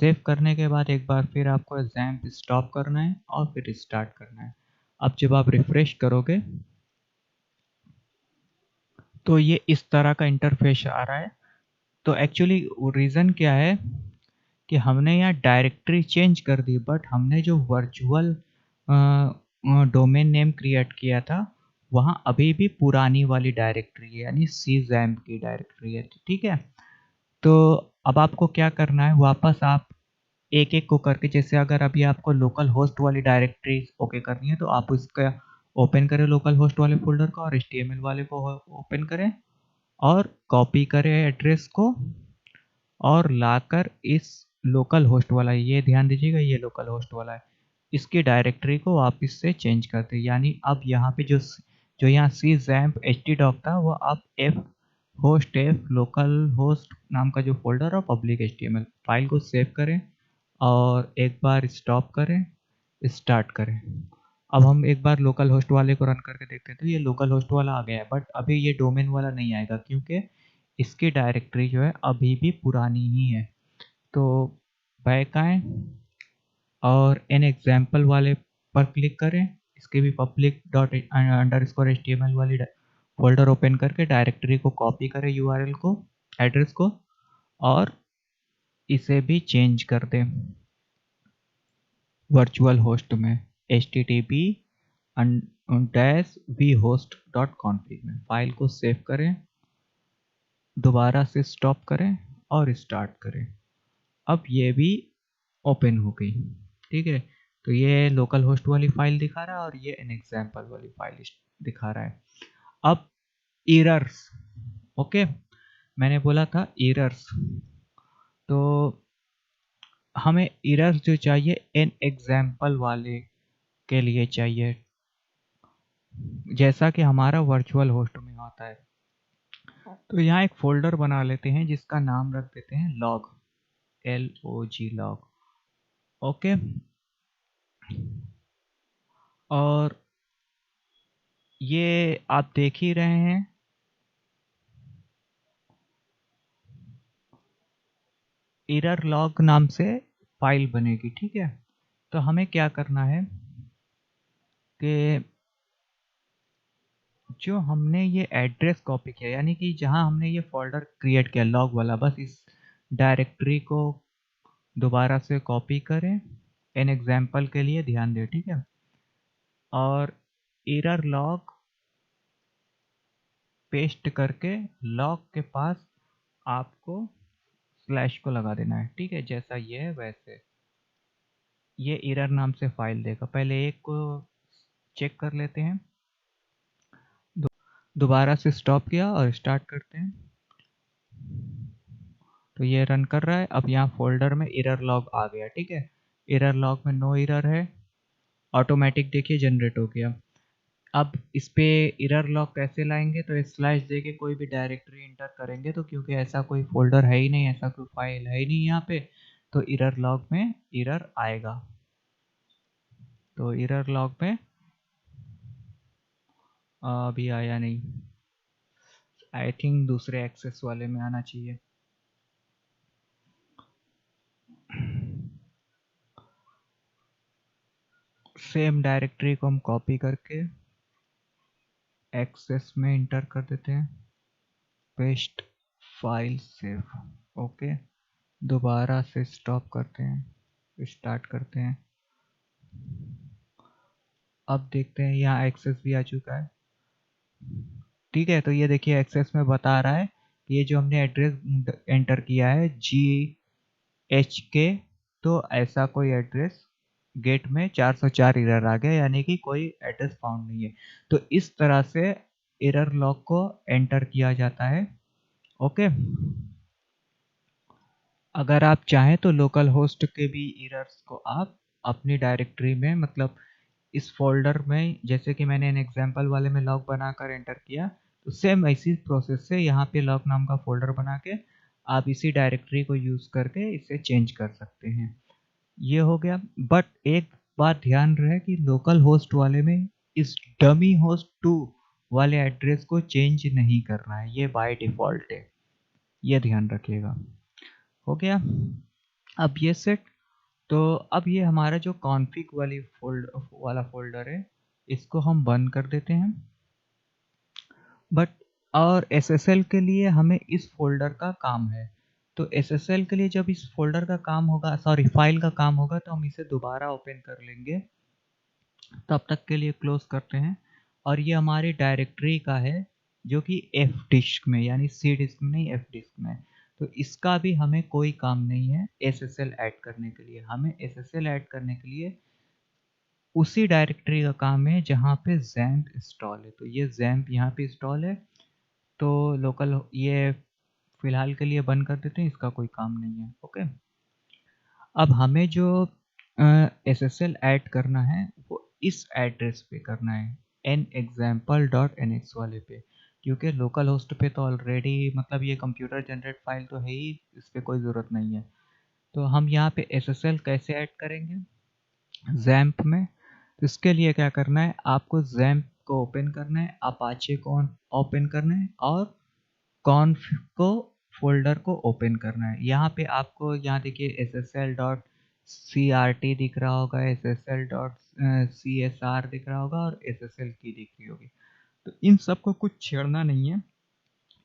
सेव करने के बाद एक बार फिर आपको XAMPP स्टॉप करना है और फिर स्टार्ट करना है। अब जब आप रिफ्रेश करोगे तो ये इस तरह का इंटरफेस आ रहा है। तो एक्चुअली रीज़न क्या है कि हमने यहाँ डायरेक्टरी चेंज कर दी, बट हमने जो वर्चुअल डोमेन नेम क्रिएट किया था वहाँ अभी भी पुरानी वाली डायरेक्टरी है, यानी CZAMP की डायरेक्टरी है। ठीक है, तो अब आपको क्या करना है, वापस आप एक एक को करके, जैसे अगर अभी आपको लोकल होस्ट वाली डायरेक्टरी ओके करनी है तो आप उसका ओपन करें लोकल होस्ट वाले फोल्डर को और HTML वाले को ओपन करें और कॉपी करें एड्रेस को और लाकर इस लोकल होस्ट वाला, ये ध्यान दीजिएगा ये लोकल होस्ट वाला है, इसकी डायरेक्टरी को वापस से चेंज कर दे। यानी अब यहाँ पे जो जो यहाँ सी जैम्प htdoc था वो अब F host F local host नाम का जो फोल्डर और पब्लिक html, फाइल को सेव करें और एक बार स्टॉप करें, स्टार्ट करें। अब हम एक बार लोकल होस्ट वाले को रन करके देखते हैं, तो ये लोकल होस्ट वाला आ गया है, बट अभी ये डोमेन वाला नहीं आएगा क्योंकि इसकी डायरेक्टरी जो है अभी भी पुरानी ही है। तो बैक आएँ और एन एग्जाम्पल वाले पर क्लिक करें, इसके भी पब्लिक डॉट अंडरस्कोर HTML वाली फोल्डर ओपन करके डायरेक्टरी को कॉपी करें, यूआरएल को, एड्रेस को, और इसे भी चेंज कर दें वर्चुअल होस्ट में http -vhost.config में। फाइल को सेव करें, दोबारा से स्टॉप करें और स्टार्ट करें। अब ये भी ओपन हो गई। ठीक है, तो ये लोकल होस्ट वाली फाइल दिखा रहा है और ये एन एग्जाम्पल वाली फाइल दिखा रहा है। अब एरर्स, ओके, मैंने बोला था एरर्स, तो हमें एरर्स जो चाहिए एन एग्जाम्पल वाले के लिए चाहिए, जैसा कि हमारा वर्चुअल होस्ट में होता है। तो यहाँ एक फोल्डर बना लेते हैं जिसका नाम रख देते हैं लॉग, LOG लॉग। ओके, और ये आप देख ही रहे हैं एरर लॉग नाम से फाइल बनेगी। ठीक है, तो हमें क्या करना है कि जो हमने ये एड्रेस कॉपी किया, यानी कि जहां हमने ये फोल्डर क्रिएट किया लॉग वाला, बस इस डायरेक्टरी को दोबारा से कॉपी करें, एन एग्जाम्पल के लिए ध्यान दें। ठीक है, और एरर लॉग पेस्ट करके लॉग के पास आपको स्लैश को लगा देना है। ठीक है, जैसा ये है वैसे ये एरर नाम से फाइल देगा। पहले एक को चेक कर लेते हैं, दोबारा से स्टॉप किया और स्टार्ट करते हैं, तो ये रन कर रहा है। अब यहाँ फोल्डर में एरर लॉग आ गया, ठीक है। एरर लॉग में नो एरर है, ऑटोमेटिक देखिए जनरेट हो गया। अब इस पे एरर लॉग कैसे लाएंगे, तो स्लैश दे के कोई भी डायरेक्टरी इंटर करेंगे, तो क्योंकि ऐसा कोई फोल्डर है ही नहीं, ऐसा कोई फाइल है ही नहीं यहाँ पे, तो एरर लॉग में एरर आएगा। तो एरर लॉग में अभी आया नहीं, आई थिंक दूसरे एक्सेस वाले में आना चाहिए। सेम डायरेक्टरी को हम कॉपी करके एक्सेस में इंटर कर देते हैं, पेस्ट, फाइल सेव, ओके। दोबारा से स्टॉप करते हैं, स्टार्ट करते हैं। अब देखते हैं यहाँ एक्सेस भी आ चुका है, ठीक है। तो ये देखिए एक्सेस में बता रहा है कि ये जो हमने एड्रेस एंटर किया है GHK, तो ऐसा कोई एड्रेस गेट में 404 एरर आ गया, यानी कि कोई एड्रेस फाउंड नहीं है। तो इस तरह से एरर लॉग को एंटर किया जाता है, ओके। अगर आप चाहें तो लोकल होस्ट के भी एरर्स को आप अपनी डायरेक्टरी में, मतलब इस फोल्डर में, जैसे कि मैंने इन एग्जांपल वाले में लॉग बनाकर एंटर किया, तो सेम इसी प्रोसेस से यहाँ पे लॉग नाम का फोल्डर बना के आप इसी डायरेक्टरी को यूज करके इसे चेंज कर सकते हैं। ये हो गया। बट एक बात ध्यान रहे कि लोकल होस्ट वाले में इस डमी होस्ट 2 वाले एड्रेस को चेंज नहीं करना है, ये बाय डिफॉल्ट है, ये ध्यान रखिएगा। हो गया अब ये सेट। तो अब ये हमारा जो कॉन्फ़िग वाला फोल्डर है, इसको हम बंद कर देते हैं। बट और SSL के लिए हमें इस फोल्डर का काम है, तो SSL के लिए जब इस फोल्डर का काम होगा, सॉरी फाइल का काम होगा, तो हम इसे दोबारा ओपन कर लेंगे। तब तक के लिए क्लोज करते हैं। और ये हमारी डायरेक्टरी का है, जो कि F डिस्क में, यानी C डिस्क में नहीं, F डिस्क में। तो इसका भी हमें कोई काम नहीं है SSL ऐड करने के लिए। हमें SSL ऐड करने के लिए उसी डायरेक्टरी का काम है जहाँ पे XAMPP इंस्टॉल है। तो ये XAMPP यहाँ पे इंस्टॉल है, तो लोकल ये फिलहाल के लिए बंद कर देते हैं, इसका कोई काम नहीं है, ओके। अब हमें जो SSL ऐड करना है वो इस एड्रेस पे करना है, nexample.nx वाले पे, क्योंकि लोकल होस्ट पे तो ऑलरेडी, मतलब ये कंप्यूटर जनरेट फाइल तो है ही, इस पर कोई ज़रूरत नहीं है। तो हम यहाँ पे SSL कैसे ऐड करेंगे XAMPP में, तो इसके लिए क्या करना है, आपको XAMPP को ओपन करना है, अपाचे को ओपन करना है, और कॉन्फ को फोल्डर को ओपन करना है। यहाँ पे आपको, यहाँ देखिए ssl.crt दिख रहा होगा, ssl.csr दिख रहा होगा, और SSL की दिख रही होगी। तो इन सब को कुछ छेड़ना नहीं है,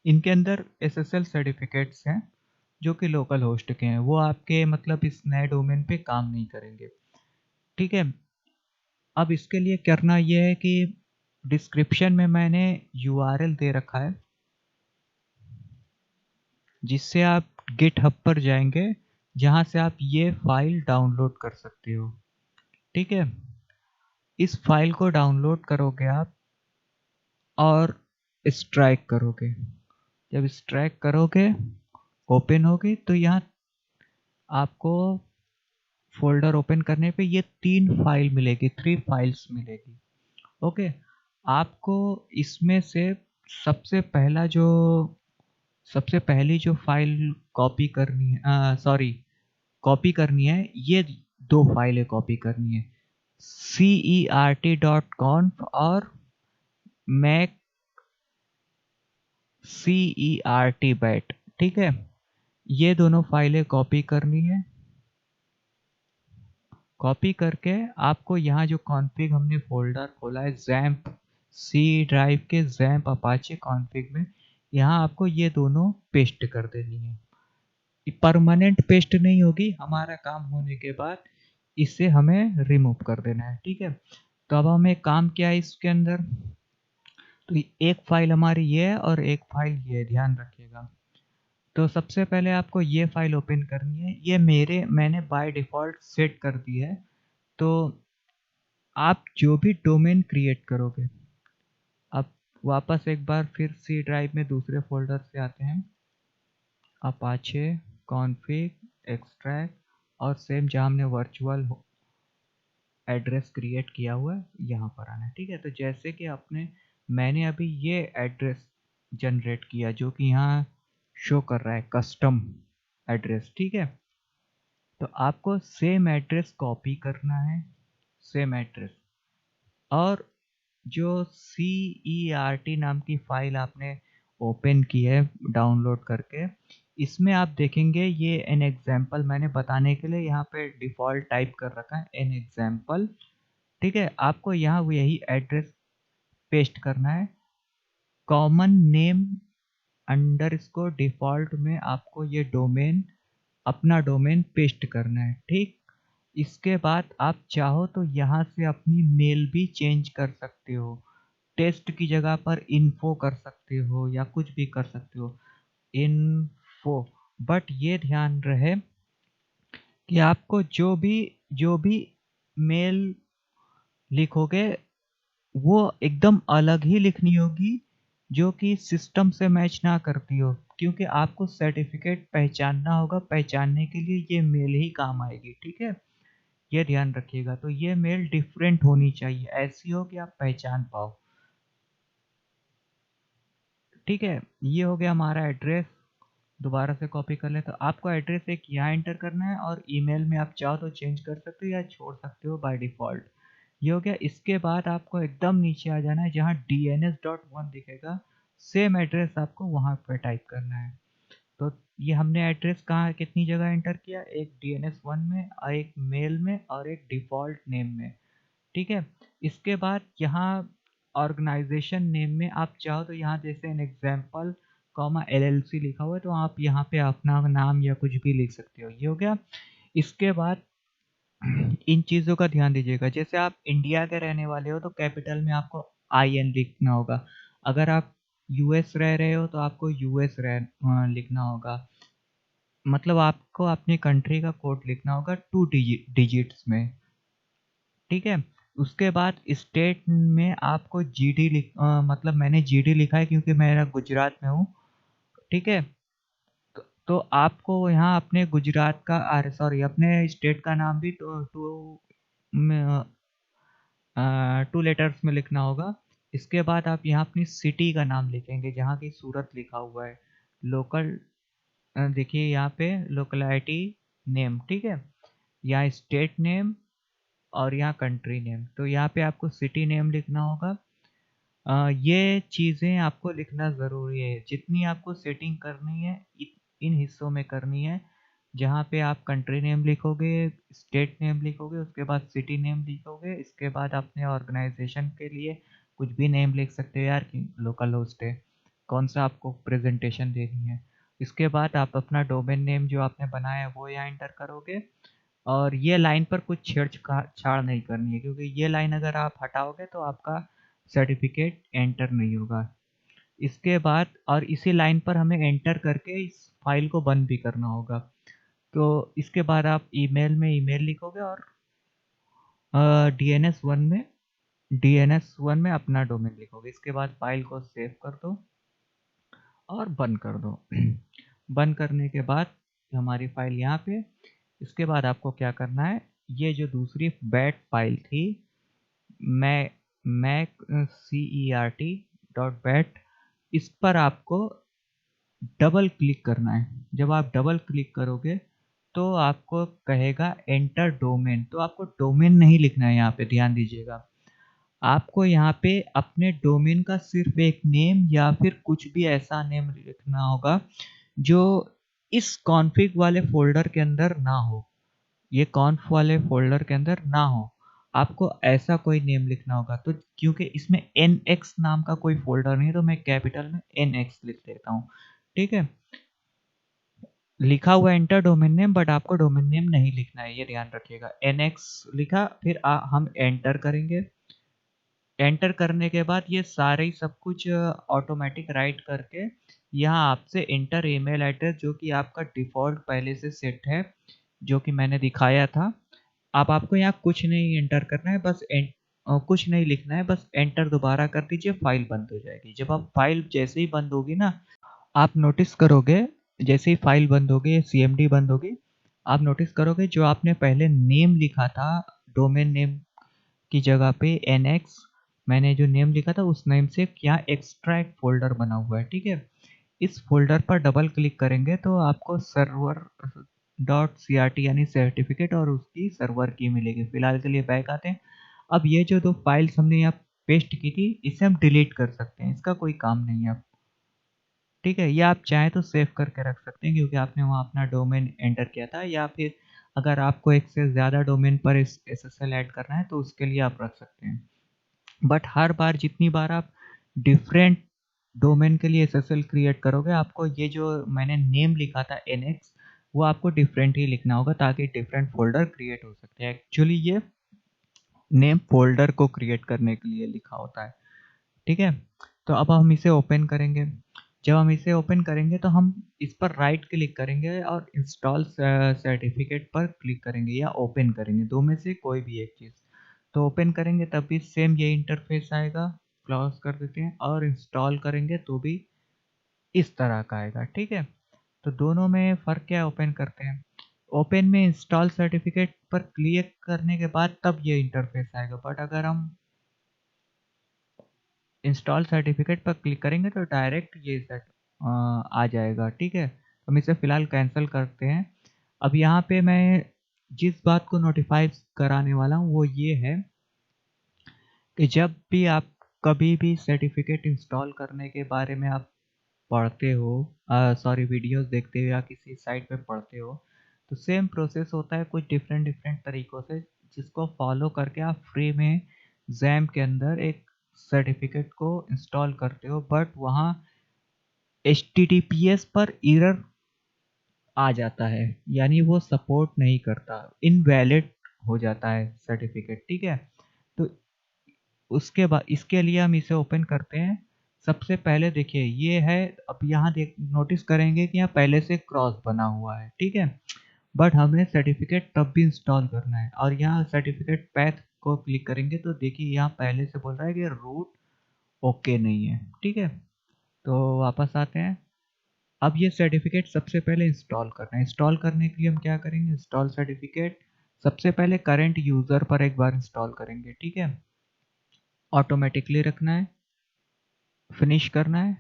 इनके अंदर SSL सर्टिफिकेट्स हैं जो कि लोकल होस्ट के हैं, वो आपके मतलब इस नए डोमेन पे काम नहीं करेंगे, ठीक है। अब इसके लिए करना यह है कि डिस्क्रिप्शन में मैंने URL दे रखा है, जिससे आप गिटहब पर जाएंगे, जहां से आप ये फाइल डाउनलोड कर सकते हो, ठीक है। इस फाइल को डाउनलोड करोगे आप और स्ट्राइक करोगे, जब स्ट्राइक करोगे ओपन होगी, तो यहाँ आपको फोल्डर ओपन करने पे ये 3 फाइल मिलेगी, 3 फाइल्स मिलेगी, ओके। आपको इसमें से सबसे पहला जो सबसे पहली जो फाइल कॉपी करनी है, सॉरी कॉपी करनी है, ये 2 फाइलें कॉपी करनी है, cert.conf और mac cert bat, ठीक है। ये दोनों फाइलें कॉपी करनी है। कॉपी करके आपको यहाँ जो कॉन्फ़िग हमने फोल्डर खोला है XAMPP C ड्राइव के XAMPP अपाचे कॉन्फ़िग में, यहाँ आपको ये दोनों पेस्ट कर देनी है। परमानेंट पेस्ट नहीं होगी, हमारा काम होने के बाद इसे हमें रिमूव कर देना है, ठीक है। तो अब हमें काम क्या है इसके अंदर, तो एक फाइल हमारी ये है और एक फाइल ये है, ध्यान रखिएगा। तो सबसे पहले आपको ये फाइल ओपन करनी है, ये मैंने बाय डिफ़ॉल्ट सेट कर दी है, तो आप जो भी डोमेन क्रिएट करोगे, अब वापस एक बार फिर सी ड्राइव में दूसरे फ़ोल्डर से आते हैं, अपाचे, कॉन्फ़िग, एक्सट्रैक्ट और सेम जहाँ हमने वर्चुअल एड्रेस क्रिएट किया हुआ है, यहाँ पर आना है, ठीक है? तो जैसे कि मैंने अभी ये एड्रेस जनरेट किया जो कि यहाँ शो कर रहा है कस्टम एड्रेस, ठीक है? तो आपको सेम एड्रेस कॉपी करना है, सेम एड्रेस, और जो CERT नाम की फाइल आपने ओपन की है डाउनलोड करके, इसमें आप देखेंगे ये एन एग्जाम्पल मैंने बताने के लिए यहाँ पे डिफ़ॉल्ट टाइप कर रखा है एन एग्जाम्पल, ठीक है? आपको यहाँ यही एड्रेस पेस्ट करना है, कॉमन नेम अंडरस्कोर डिफ़ॉल्ट में आपको ये डोमेन, अपना डोमेन पेस्ट करना है, ठीक? इसके बाद आप चाहो तो यहाँ से अपनी मेल भी चेंज कर सकते हो, टेस्ट की जगह पर इन्फो कर सकते हो या कुछ भी कर सकते हो, इन्फो। बट ये ध्यान रहे कि आपको जो भी मेल लिखोगे वो एकदम अलग ही लिखनी होगी, जो कि सिस्टम से मैच ना करती हो, क्योंकि आपको सर्टिफिकेट पहचानना होगा, पहचानने के लिए ये मेल ही काम आएगी, ठीक है? ये ध्यान रखिएगा। तो ये मेल डिफरेंट होनी चाहिए, ऐसी हो कि आप पहचान पाओ, ठीक है? ये हो गया हमारा एड्रेस। दोबारा से कॉपी कर लें तो आपको एड्रेस एक यहाँ एंटर करना है और ईमेल में आप चाहो तो चेंज कर सकते हो या छोड़ सकते हो बाय डिफ़ॉल्ट। ये हो गया। इसके बाद आपको एकदम नीचे आ जाना है जहाँ DNS.1 दिखेगा, सेम एड्रेस आपको वहाँ पे टाइप करना है। तो ये हमने एड्रेस कहाँ कितनी जगह एंटर किया, एक DNS1 में और एक मेल में और एक डिफ़ॉल्ट नेम में, ठीक है? इसके बाद यहाँ ऑर्गेनाइज़ेशन नेम में आप चाहो तो यहाँ जैसे एन एग्ज़ाम्पल कॉमा LLC लिखा हुआ है तो आप यहाँ पे अपना नाम या कुछ भी लिख सकते हो। ये हो गया। इसके बाद इन चीज़ों का ध्यान दीजिएगा, जैसे आप इंडिया के रहने वाले हो तो कैपिटल में आपको IN लिखना होगा। अगर आप US रह रहे हो तो आपको US लिखना होगा। मतलब आपको अपनी कंट्री का कोड लिखना होगा 2 डिजिट्स में, ठीक है? उसके बाद स्टेट में आपको मतलब मैंने GD लिखा है क्योंकि मेरा गुजरात में हूँ, ठीक है? तो आपको यहाँ अपने गुजरात का सॉरी अपने स्टेट का नाम भी में 2 लेटर्स में लिखना होगा। इसके बाद आप यहाँ अपनी सिटी का नाम लिखेंगे जहाँ की सूरत लिखा हुआ है। लोकल देखिए यहाँ पे लोकेलिटी नेम, ठीक है? यहाँ स्टेट नेम और यहाँ कंट्री नेम। तो यहाँ पे आपको सिटी नेम लिखना होगा। ये चीज़ें आपको लिखना ज़रूरी है। जितनी आपको सेटिंग करनी है इन हिस्सों में करनी है। जहाँ पे आप कंट्री नेम लिखोगे, स्टेट नेम लिखोगे, उसके बाद सिटी नेम लिखोगे, इसके बाद अपने ऑर्गेनाइज़ेशन के लिए कुछ भी नेम लिख सकते हो यार कि लोकल होस्ट है, कौन-सा आपको प्रेज़ेंटेशन देनी है। इसके बाद आप अपना डोमेन नेम जो आपने बनाया है वो यहाँ एंटर करोगे और ये लाइन पर कुछ छेड़-छाड़ नहीं करनी है क्योंकि ये लाइन अगर आप हटाओगे तो आपका सर्टिफिकेट एंटर नहीं होगा। इसके बाद और इसी लाइन पर हमें एंटर करके इस फाइल को बंद भी करना होगा। तो इसके बाद आप ईमेल में ईमेल लिखोगे और DNS1 में DNS1 में अपना डोमेन लिखोगे। इसके बाद फाइल को सेव कर दो और बंद कर दो। बंद करने के बाद हमारी फाइल यहाँ पे, इसके बाद आपको क्या करना है, ये जो दूसरी बैट फाइल थी मै मैक CERT डॉट बैट, इस पर आपको डबल क्लिक करना है। जब आप डबल क्लिक करोगे तो आपको कहेगा एंटर डोमेन, तो आपको डोमेन नहीं लिखना है यहाँ पे, ध्यान दीजिएगा। आपको यहाँ पे अपने डोमेन का सिर्फ एक नेम या फिर कुछ भी ऐसा नेम लिखना होगा जो इस कॉन्फ़िग वाले फ़ोल्डर के अंदर ना हो, ये कॉन्फ वाले फ़ोल्डर के अंदर ना हो। आपको ऐसा कोई नेम लिखना होगा। तो क्योंकि इसमें NX नाम का कोई फ़ोल्डर नहीं है तो मैं कैपिटल में NX लिख देता हूँ, ठीक है? लिखा हुआ एंटर डोमेन नेम, बट आपको डोमेन नेम नहीं लिखना है, ये ध्यान रखिएगा। NX लिखा, फिर हम एंटर करेंगे। एंटर करने के बाद ये सारे ही सब कुछ ऑटोमेटिक राइट करके यहाँ आपसे एंटर ईमेल एड्रेस जो कि आपका डिफ़ॉल्ट पहले से सेट है, जो कि मैंने दिखाया था, अब आपको यहाँ कुछ नहीं एंटर करना है, बस कुछ नहीं लिखना है, बस एंटर दोबारा कर दीजिए, फाइल बंद हो जाएगी। जब आप फाइल जैसे ही बंद होगी ना, आप नोटिस करोगे, जैसे ही फाइल बंद होगी, सीएमडी बंद होगी, आप नोटिस करोगे जो आपने पहले नेम लिखा था, डोमेन नेम की जगह पे एनएक्स, मैंने जो नेम लिखा था उस नेम से क्या एक्स्ट्रैक्ट फोल्डर बना हुआ है, ठीक है। इस फोल्डर पर डबल क्लिक करेंगे तो आपको server dot C R T यानी सर्टिफिकेट और उसकी सर्वर की मिलेगी। फिलहाल के लिए बैक आते हैं। अब ये जो दो फाइल्स हमने यहाँ पेस्ट की थी, इसे हम डिलीट कर सकते हैं, इसका कोई काम नहीं है अब, ठीक है। या आप चाहें तो सेव करके रख सकते हैं क्योंकि आपने वहाँ अपना डोमेन एंटर किया था, या फिर अगर आपको एक से ज़्यादा डोमेन पर इस एसएसएल ऐड करना है तो उसके लिए आप रख सकते हैं। बट हर बार जितनी बार आप डिफरेंट डोमेन के लिए एसएसएल क्रिएट करोगे, आपको ये जो मैंने नेम लिखा था एनएक्स, वो आपको डिफरेंट ही लिखना होगा ताकि डिफरेंट फोल्डर क्रिएट हो सकते हैं। एक्चुअली ये नेम फोल्डर को क्रिएट करने के लिए लिखा होता है, ठीक है। तो अब हम इसे ओपन करेंगे। जब हम इसे ओपन करेंगे तो हम इस पर राइट क्लिक करेंगे और इंस्टॉल सर्टिफिकेट पर क्लिक करेंगे या ओपन करेंगे, दो में से कोई भी एक चीज़। तो ओपन करेंगे तब भी सेम ये इंटरफेस आएगा, क्लोज कर देते हैं, और इंस्टॉल करेंगे तो भी इस तरह का आएगा, ठीक है। तो दोनों में फ़र्क क्या है, ओपन करते हैं। ओपन में इंस्टॉल सर्टिफिकेट पर क्लिक करने के बाद तब ये इंटरफेस आएगा, बट अगर हम इंस्टॉल सर्टिफिकेट पर क्लिक करेंगे तो डायरेक्ट ये सेट आ जाएगा, ठीक है। हम इसे फ़िलहाल कैंसिल करते हैं। अब यहाँ पे मैं जिस बात को नोटिफाई कराने वाला हूँ वो ये है कि जब भी आप कभी भी सर्टिफिकेट इंस्टॉल करने के बारे में आप पढ़ते हो, सॉरी वीडियोस देखते हो या किसी साइट पे पढ़ते हो, तो सेम प्रोसेस होता है कुछ डिफरेंट डिफरेंट तरीकों से, जिसको फॉलो करके आप फ्री में जैम के अंदर एक सर्टिफिकेट को इंस्टॉल करते हो, बट वहाँ HTTPS पर एरर आ जाता है, यानी वो सपोर्ट नहीं करता, इनवैलिड हो जाता है सर्टिफिकेट, ठीक है। तो उसके बाद इसके लिए हम इसे ओपन करते हैं। सबसे पहले देखिए ये है, अब यहाँ देख नोटिस करेंगे कि यहाँ पहले से क्रॉस बना हुआ है, ठीक है। बट हमें सर्टिफिकेट तब भी इंस्टॉल करना है, और यहाँ सर्टिफिकेट पैथ को क्लिक करेंगे तो देखिए यहाँ पहले से बोल रहा है कि रूट ओके नहीं है, ठीक है। तो वापस आते हैं। अब ये सर्टिफिकेट सबसे पहले इंस्टॉल करना है। इंस्टॉल करने के लिए हम क्या करेंगे, इंस्टॉल सर्टिफिकेट सबसे पहले करंट यूज़र पर एक बार इंस्टॉल करेंगे, ठीक है। ऑटोमेटिकली रखना है, फिनिश करना है,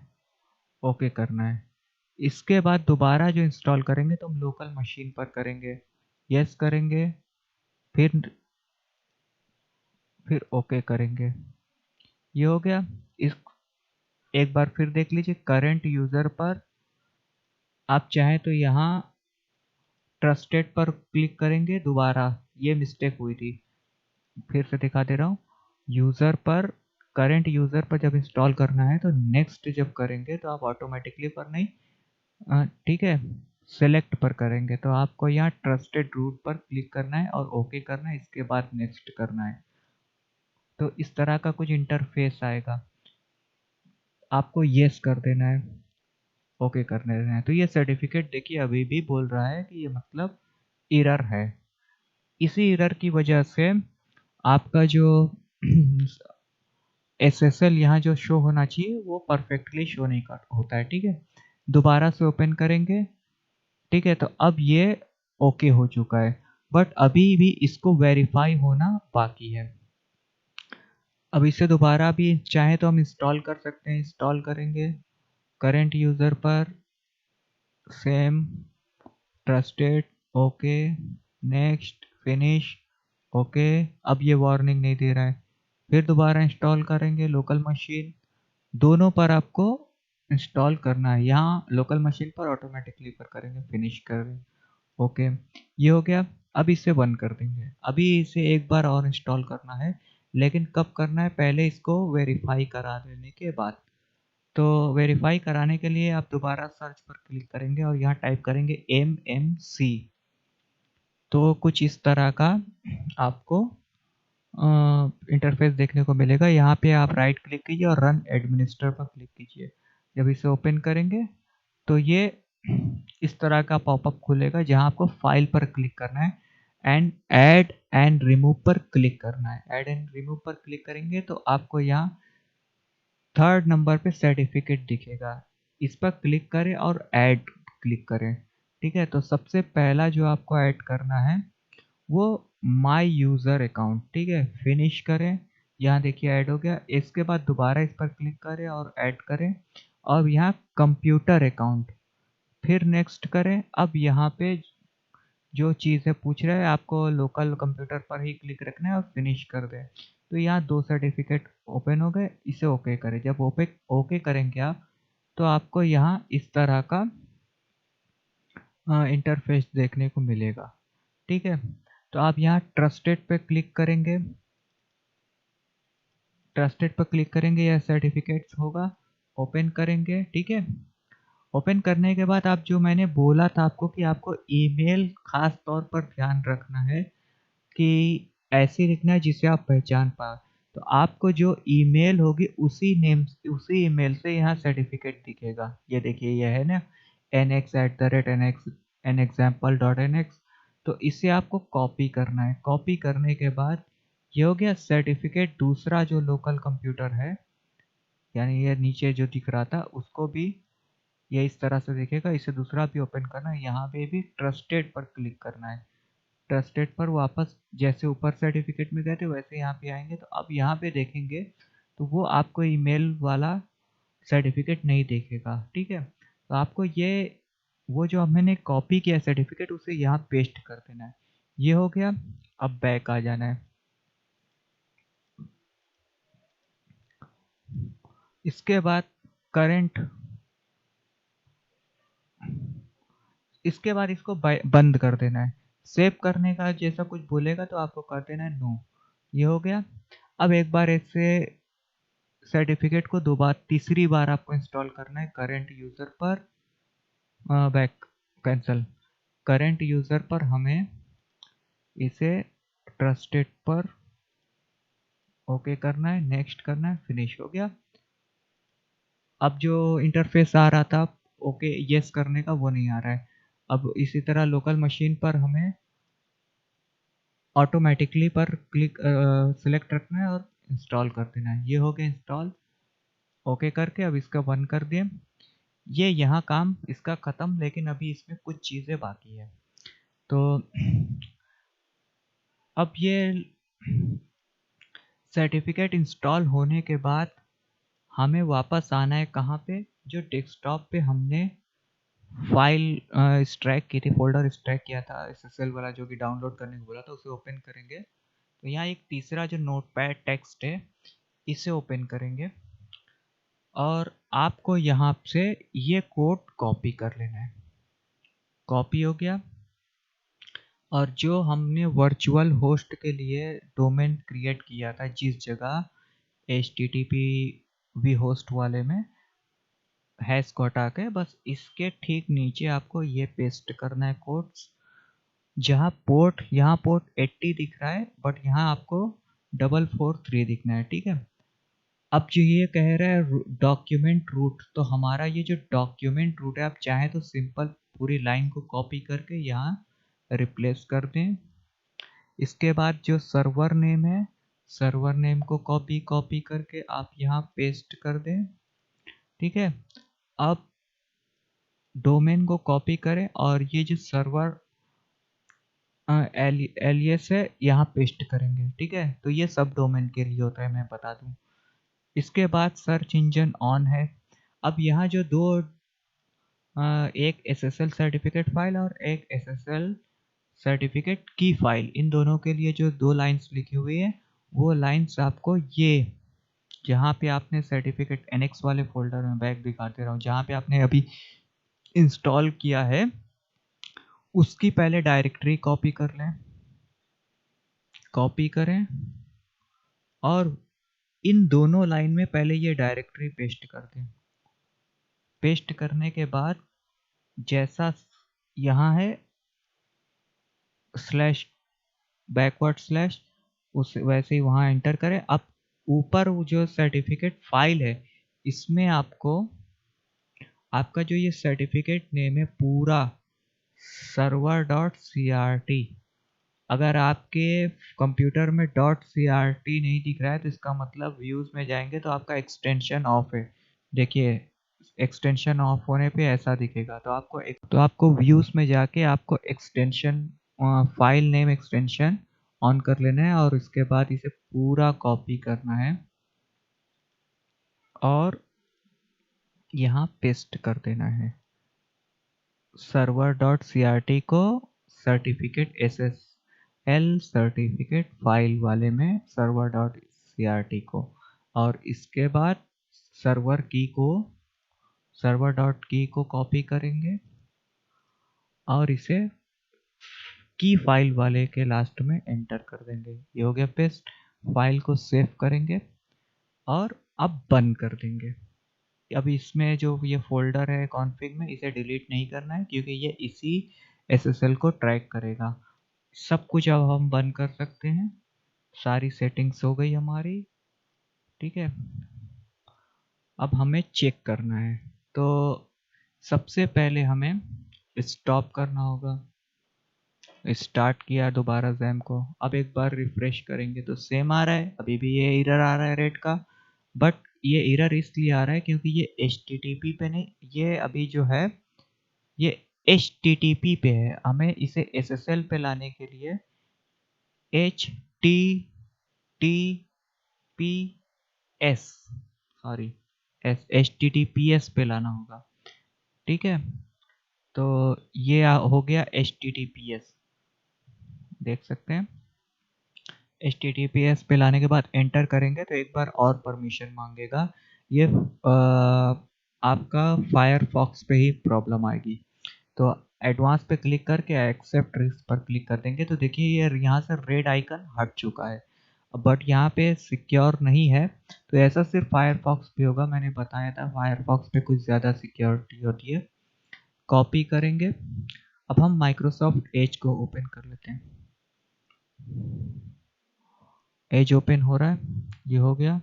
ओके करना है। इसके बाद दोबारा जो इंस्टॉल करेंगे तो हम लोकल मशीन पर करेंगे, यस करेंगे, फिर ओके करेंगे। ये हो गया। इस एक बार फिर देख लीजिए, करंट यूज़र पर आप चाहें तो यहाँ ट्रस्टेड पर क्लिक करेंगे, दोबारा ये मिस्टेक हुई थी, फिर से दिखा दे रहा हूँ। यूज़र पर, करंट यूज़र पर जब इंस्टॉल करना है तो नेक्स्ट जब करेंगे तो आप ऑटोमेटिकली पर नहीं, ठीक है, सेलेक्ट पर करेंगे तो आपको यहाँ ट्रस्टेड रूट पर क्लिक करना है और ओके करना है, इसके बाद नेक्स्ट करना है। तो इस तरह का कुछ इंटरफेस आएगा, आपको यस कर देना है, ओके करने देना है। तो ये सर्टिफिकेट देखिए अभी भी बोल रहा है कि ये मतलब एरर है। इसी एरर की वजह से आपका जो एसएसएल यहाँ जो शो होना चाहिए वो परफेक्टली शो नहीं कर होता है, ठीक है। दोबारा से ओपन करेंगे, ठीक है। तो अब ये ओके हो चुका है, बट अभी भी इसको वेरीफाई होना बाकी है। अब इसे दोबारा भी चाहे तो हम इंस्टॉल कर सकते हैं, इंस्टॉल करेंगे करंट यूज़र पर, same, trusted, okay, next, finish, okay. अब ये वार्निंग नहीं दे रहा है। फिर दोबारा इंस्टॉल करेंगे लोकल मशीन, दोनों पर आपको इंस्टॉल करना है। यहाँ लोकल मशीन पर ऑटोमेटिकली पर करेंगे, फिनिश करेंगे, ओके। ये हो गया। अब इसे बंद कर देंगे। अभी इसे एक बार और इंस्टॉल करना है, लेकिन कब करना है, पहले इसको वेरीफाई करा देने के बाद। तो वेरीफाई कराने के लिए आप दोबारा सर्च पर क्लिक करेंगे और यहाँ टाइप करेंगे MMC। तो कुछ इस तरह का आपको इंटरफेस देखने को मिलेगा। यहाँ पे आप राइट क्लिक कीजिए और रन एडमिनिस्टर पर क्लिक कीजिए। जब इसे ओपन करेंगे तो ये इस तरह का पॉपअप खुलेगा जहाँ आपको फाइल पर क्लिक करना है। एंड ऐड एंड रिमूव पर क्लिक करना है। ऐड एंड रिमूव पर क्लिक करेंगे तो आपको यहाँ थर्ड नंबर पे सर्टिफिकेट दिखेगा, इस पर क्लिक करें और ऐड क्लिक करें। ठीक है, तो सबसे पहला जो आपको ऐड करना है वो माय यूज़र अकाउंट। ठीक है, फिनिश करें, यहाँ देखिए ऐड हो गया। इसके बाद दोबारा इस पर क्लिक करें और ऐड करें। अब यहाँ कंप्यूटर अकाउंट, फिर नेक्स्ट करें। अब यहाँ पे जो चीज़ है पूछ रहा है आपको लोकल कंप्यूटर पर ही क्लिक रखना है और फिनिश कर दें। तो यहाँ दो सर्टिफिकेट ओपन हो गए, इसे ओके करें। जब ओके करेंगे आप तो आपको यहाँ इस तरह का इंटरफेस देखने को मिलेगा। ठीक है, तो आप यहाँ ट्रस्टेड पे क्लिक करेंगे। ट्रस्टेड पर क्लिक करेंगे, यह सर्टिफिकेट्स होगा, ओपन करेंगे। ठीक है, ओपन करने के बाद आप जो मैंने बोला था आपको कि आपको ईमेल खास तौर पर ध्यान रखना है कि ऐसे लिखना है जिसे आप पहचान पाए। तो आपको जो ईमेल होगी उसी ईमेल से यहाँ सर्टिफिकेट दिखेगा। ये देखिए, ये है ना nx@nexample.nx। तो इसे आपको कॉपी करना है। कॉपी करने के बाद ये हो गया सर्टिफिकेट। दूसरा जो लोकल कंप्यूटर है, यानी ये नीचे जो दिख रहा था उसको भी ये इस तरह से दिखेगा। इसे दूसरा भी ओपन करना है, यहाँ पे भी ट्रस्टेड पर क्लिक करना है। ट्रस्टेड पर वापस जैसे ऊपर सर्टिफिकेट में गए थे वैसे यहाँ पे आएंगे। तो अब यहाँ पे देखेंगे तो वो आपको ईमेल वाला सर्टिफिकेट नहीं देखेगा। ठीक है, तो आपको ये वो जो मैंने कॉपी किया सर्टिफिकेट उसे यहाँ पेस्ट कर देना है। ये हो गया। अब बैक आ जाना है। इसके बाद करंट, इसके बाद इसको बंद कर देना है। सेव करने का जैसा कुछ बोलेगा तो आपको कर देना है नो। ये हो गया। अब एक बार ऐसे सर्टिफिकेट को दो बार तीसरी बार आपको इंस्टॉल करना है करंट यूज़र पर। Back cancel. करंट यूज़र पर हमें इसे ट्रस्टेड पर ओके करना है, नेक्स्ट करना है, फिनिश हो गया। अब जो इंटरफेस आ रहा था ओके यस करने का वो नहीं आ रहा है। अब इसी तरह लोकल मशीन पर हमें ऑटोमेटिकली पर क्लिक सिलेक्ट रखना है और इंस्टॉल कर देना है। ये हो गया इंस्टॉल। ओके करके अब इसका बंद कर दिए। ये यहाँ काम इसका ख़त्म, लेकिन अभी इसमें कुछ चीज़ें बाकी है। तो अब ये सर्टिफिकेट इंस्टॉल होने के बाद हमें वापस आना है कहाँ पे, जो डेस्कटॉप पे हमने फाइल एक्सट्रैक्ट की थी, फोल्डर एक्सट्रैक्ट किया था एसएसएल वाला जो कि डाउनलोड करने को बोला था, उसे ओपन करेंगे। तो यहाँ एक तीसरा जो नोटपैड टेक्स्ट है इसे ओपन करेंगे और आपको यहाँ से ये कोड कॉपी कर लेना है। कॉपी हो गया। और जो हमने वर्चुअल होस्ट के लिए डोमेन क्रिएट किया था जिस जगह HTTP वी होस्ट वाले में हैश को हटा के बस इसके ठीक नीचे आपको ये पेस्ट करना है कोड्स। जहाँ पोर्ट, यहाँ पोर्ट 80 दिख रहा है बट यहाँ आपको 443 दिखना है। ठीक है, अब जो ये कह रहा है डॉक्यूमेंट रूट, तो हमारा ये जो डॉक्यूमेंट रूट है आप चाहें तो सिंपल पूरी लाइन को कॉपी करके यहाँ रिप्लेस कर दें। इसके बाद जो सर्वर नेम है, सर्वर नेम को कॉपी करके आप यहाँ पेस्ट कर दें। ठीक है, अब डोमेन को कॉपी करें और ये जो सर्वर एलियस है यहाँ पेस्ट करेंगे। ठीक है, तो ये सब डोमेन के लिए होता है, मैं बता दूं। इसके बाद सर्च इंजन ऑन है। अब यहाँ जो दो एक SSL सर्टिफिकेट फाइल और एक SSL सर्टिफिकेट की फाइल, इन दोनों के लिए जो दो लाइंस लिखी हुई है वो लाइंस आपको ये जहाँ पे आपने सर्टिफिकेट NX वाले फोल्डर में बैक दिखा दे रहा हूँ, जहाँ पे आपने अभी इंस्टॉल किया है उसकी पहले डायरेक्टरी कॉपी कर लें। कॉपी करें और इन दोनों लाइन में पहले ये डायरेक्टरी पेस्ट कर दें। पेस्ट करने के बाद जैसा यहाँ है स्लैश बैकवर्ड स्लैश, उस वैसे ही वहाँ एंटर करें। अब ऊपर वो जो सर्टिफिकेट फाइल है इसमें आपको आपका जो ये सर्टिफिकेट नेम है पूरा server.crt अगर आपके कंप्यूटर में .crt नहीं दिख रहा है तो इसका मतलब व्यूज में जाएंगे तो आपका एक्सटेंशन ऑफ है। देखिए एक्सटेंशन ऑफ होने पे ऐसा दिखेगा, तो आपको व्यूज में जाके आपको extension file name extension on कर लेना है और इसके बाद इसे पूरा कॉपी करना है और यहाँ पेस्ट कर देना है। server.crt को सर्टिफिकेट SSL सर्टिफिकेट फाइल वाले में server.crt को, और इसके बाद सर्वर की को server.की को कॉपी करेंगे और इसे की फाइल वाले के लास्ट में एंटर कर देंगे। ये हो गया पेस्ट। फाइल को सेव करेंगे और अब बंद कर देंगे। अब इसमें जो ये फ़ोल्डर है कॉन्फ़िग में, इसे डिलीट नहीं करना है क्योंकि ये इसी SSL को ट्रैक करेगा। सब कुछ अब हम बंद कर सकते हैं। सारी सेटिंग्स हो गई हमारी, ठीक है। अब हमें चेक करना है, तो सबसे पहले हमें स्टॉप करना होगा। स्टार्ट किया दोबारा जैम को, अब एक बार रिफ्रेश करेंगे तो सेम आ रहा है। अभी भी ये एरर आ रहा है रेड का, बट ये एरर इसलिए आ रहा है क्योंकि ये HTTP पे नहीं, ये अभी जो है ये HTTP पे है। हमें इसे SSL पे लाने के लिए HTTPS सॉरी HTTPS पे लाना होगा, ठीक है। तो ये हो गया HTTPS, देख सकते हैं। HTTPS पे लाने के बाद एंटर करेंगे तो एक बार और परमिशन मांगेगा। ये आपका फायरफॉक्स पे ही प्रॉब्लम आएगी, तो एडवांस पे क्लिक करके एक्सेप्ट रिस्क पर क्लिक कर देंगे तो देखिए ये यहाँ से रेड आइकन हट चुका है, बट यहाँ पे सिक्योर नहीं है। तो ऐसा सिर्फ फायरफॉक्स पे होगा, मैंने बताया था फायरफॉक्स पे कुछ ज़्यादा सिक्योरिटी होती है। कॉपी करेंगे। अब हम माइक्रोसॉफ्ट एज को ओपन कर लेते हैं। एज ओपन हो रहा है, ये हो गया।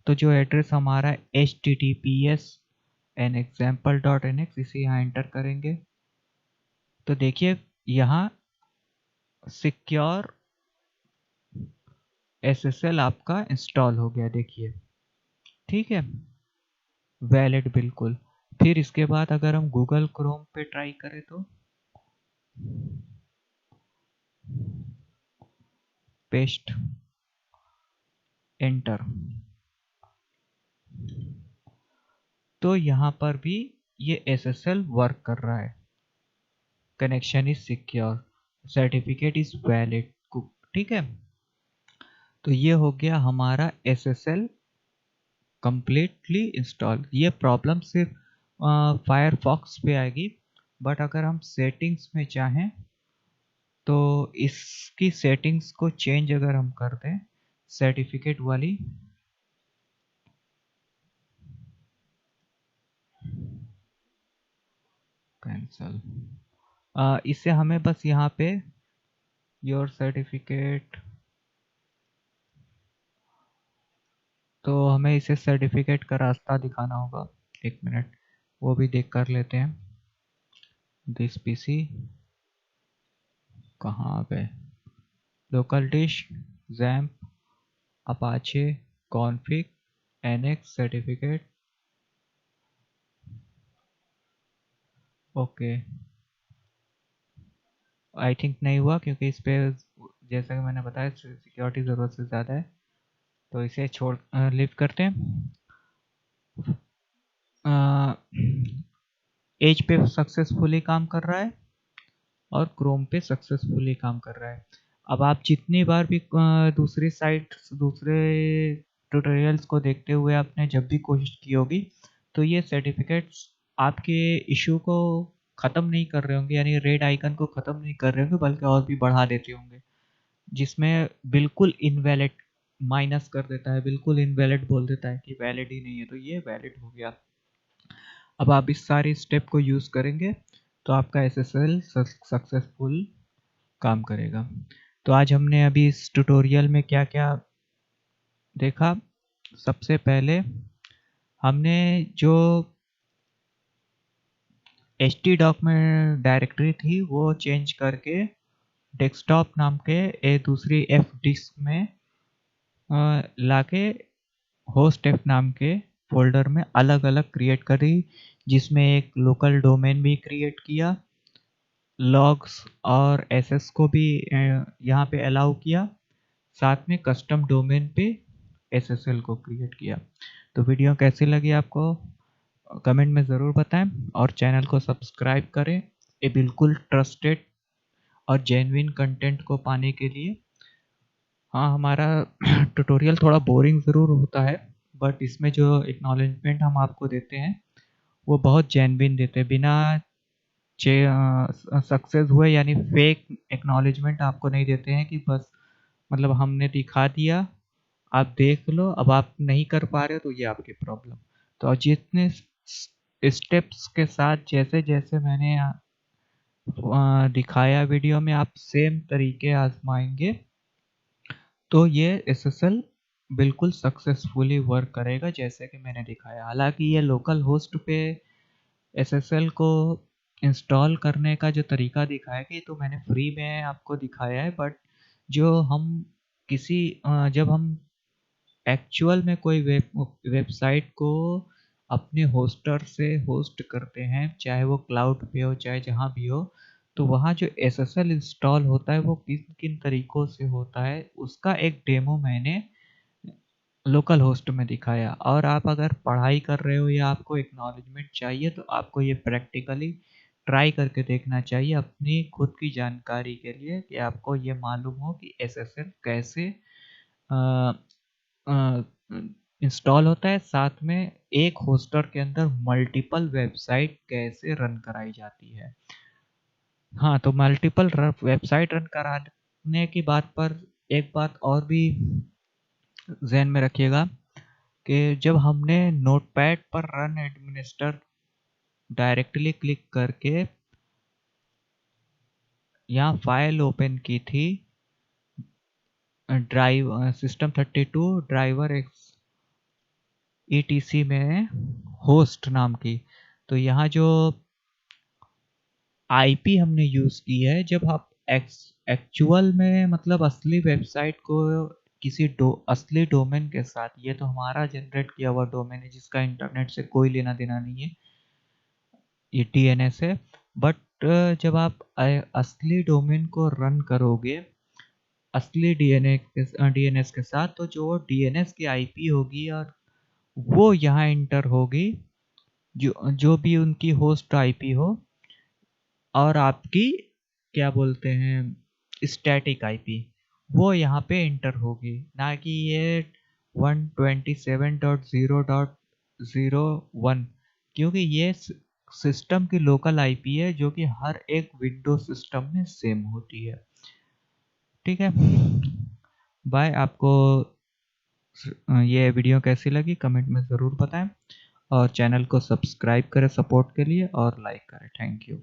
तो जो एड्रेस हमारा https nexample.nx इसे यहाँ एंटर करेंगे तो देखिए यहाँ सिक्योर SSL आपका इंस्टॉल हो गया, देखिए, ठीक है, वैलिड बिल्कुल। फिर इसके बाद अगर हम गूगल क्रोम पे ट्राई करें तो पेस्ट एंटर, तो यहाँ पर भी ये SSL वर्क कर रहा है। Connection is secure, certificate is valid, ठीक है। तो ये हो गया हमारा SSL कंप्लीटली इंस्टॉल। ये प्रॉब्लम सिर्फ फायरफॉक्स पे आएगी, बट अगर हम सेटिंग्स में चाहें तो इसकी सेटिंग्स को चेंज अगर हम कर दें सर्टिफिकेट वाली, कैंसल, इससे हमें बस यहाँ पे योर सर्टिफिकेट, तो हमें इसे सर्टिफिकेट का रास्ता दिखाना होगा। एक मिनट, वो भी देख कर लेते हैं। दिस पीसी कहाँ आ गए, local dish, XAMPP, Apache, config, NX certificate, okay. I think नहीं हुआ क्योंकि इस पे जैसा कि मैंने बताया सिक्योरिटी ज़रूरत से ज़्यादा है, तो इसे छोड़ लिव करते हैं। एज पे सक्सेसफुली काम कर रहा है और क्रोम पे सक्सेसफुली काम कर रहा है। अब आप जितनी बार भी दूसरी साइट दूसरे ट्यूटोरियल्स को देखते हुए आपने जब भी कोशिश की होगी तो ये सर्टिफिकेट्स आपके इशू को ख़त्म नहीं कर रहे होंगे, यानी रेड आइकन को ख़त्म नहीं कर रहे होंगे बल्कि और भी बढ़ा देते होंगे, जिसमें बिल्कुल इनवैलिड माइनस कर देता है, बिल्कुल इनवैलिड बोल देता है कि वैलिड ही नहीं है। तो ये वैलिड हो गया। अब आप इस सारी स्टेप को यूज़ करेंगे तो आपका SSL सक्सेसफुल काम करेगा। तो आज हमने अभी इस ट्यूटोरियल में क्या क्या देखा, सबसे पहले हमने जो htdoc में डायरेक्टरी थी वो चेंज करके डेस्कटॉप नाम के दूसरी एफ डिस्क में लाके होस्ट एफ नाम के फोल्डर में अलग अलग क्रिएट करी, जिसमें एक लोकल डोमेन भी क्रिएट किया, लॉग्स और एसएस को भी यहाँ पे अलाउ किया, साथ में कस्टम डोमेन पे एसएसएल को क्रिएट किया। तो वीडियो कैसी लगी आपको कमेंट में ज़रूर बताएं और चैनल को सब्सक्राइब करें ये बिल्कुल ट्रस्टेड और जेन्युइन कंटेंट को पाने के लिए। हाँ, हमारा ट्यूटोरियल थोड़ा बोरिंग ज़रूर होता है, बट इसमें जो एक्नॉलेजमेंट हम आपको देते हैं वो बहुत जेन्युइन देते हैं, बिना सक्सेस हुए यानी फेक एक्नॉलेजमेंट आपको नहीं देते हैं कि बस मतलब हमने दिखा दिया, आप देख लो, अब आप नहीं कर पा रहे हो तो ये आपकी प्रॉब्लम। तो जितने स्टेप्स के साथ जैसे जैसे मैंने दिखाया वीडियो में, आप सेम तरीके आजमाएंगे तो ये एसएसएल बिल्कुल सक्सेसफुली वर्क करेगा जैसे कि मैंने दिखाया। हालांकि ये लोकल होस्ट पे एसएसएल को इंस्टॉल करने का जो तरीका दिखाया कि तो मैंने फ्री में आपको दिखाया है, बट जो हम किसी जब हम एक्चुअल में कोई वेबसाइट को अपने होस्टर से होस्ट करते हैं, चाहे वो क्लाउड पे हो चाहे जहाँ भी हो, तो वहाँ जो एसएसएल इंस्टॉल होता है वो किन किन तरीकों से होता है उसका एक डेमो मैंने लोकल होस्ट में दिखाया। और आप अगर पढ़ाई कर रहे हो या आपको एक्नॉलेजमेंट चाहिए तो आपको ये प्रैक्टिकली ट्राई करके देखना चाहिए अपनी खुद की जानकारी के लिए, कि आपको ये मालूम हो कि एसएसएल कैसे इंस्टॉल होता है, साथ में एक होस्टर के अंदर मल्टीपल वेबसाइट कैसे रन कराई जाती है। हाँ, तो मल्टीपल वेबसाइट रन कराने की बात पर एक बात और भी ज़हन में रखिएगा कि जब हमने नोटपैड पर रन एडमिनिस्टर डायरेक्टली क्लिक करके यहाँ फाइल ओपन की थी, drive system 32 driver x etc में होस्ट नाम की, तो यहाँ जो आईपी हमने यूज़ की है, जब आप एक्चुअल में मतलब असली वेबसाइट को किसी असली डोमेन के साथ, ये तो हमारा जनरेट किया हुआ डोमेन है जिसका इंटरनेट से कोई लेना देना नहीं है, ये डीएनएस है, बट जब आप असली डोमेन को रन करोगे असली डीएनएस के साथ, तो जो डीएनएस की आईपी होगी और वो यहाँ इंटर होगी, जो जो भी उनकी होस्ट आईपी हो, और आपकी क्या बोलते हैं स्टैटिक आईपी वो यहाँ पे इंटर होगी, ना कि ये 127.0.01, क्योंकि ये सिस्टम की लोकल आईपी है जो कि हर एक विंडोज सिस्टम में सेम होती है। ठीक है, बाय। आपको ये वीडियो कैसी लगी कमेंट में ज़रूर बताएं और चैनल को सब्सक्राइब करें सपोर्ट के लिए और लाइक करें। Thank you.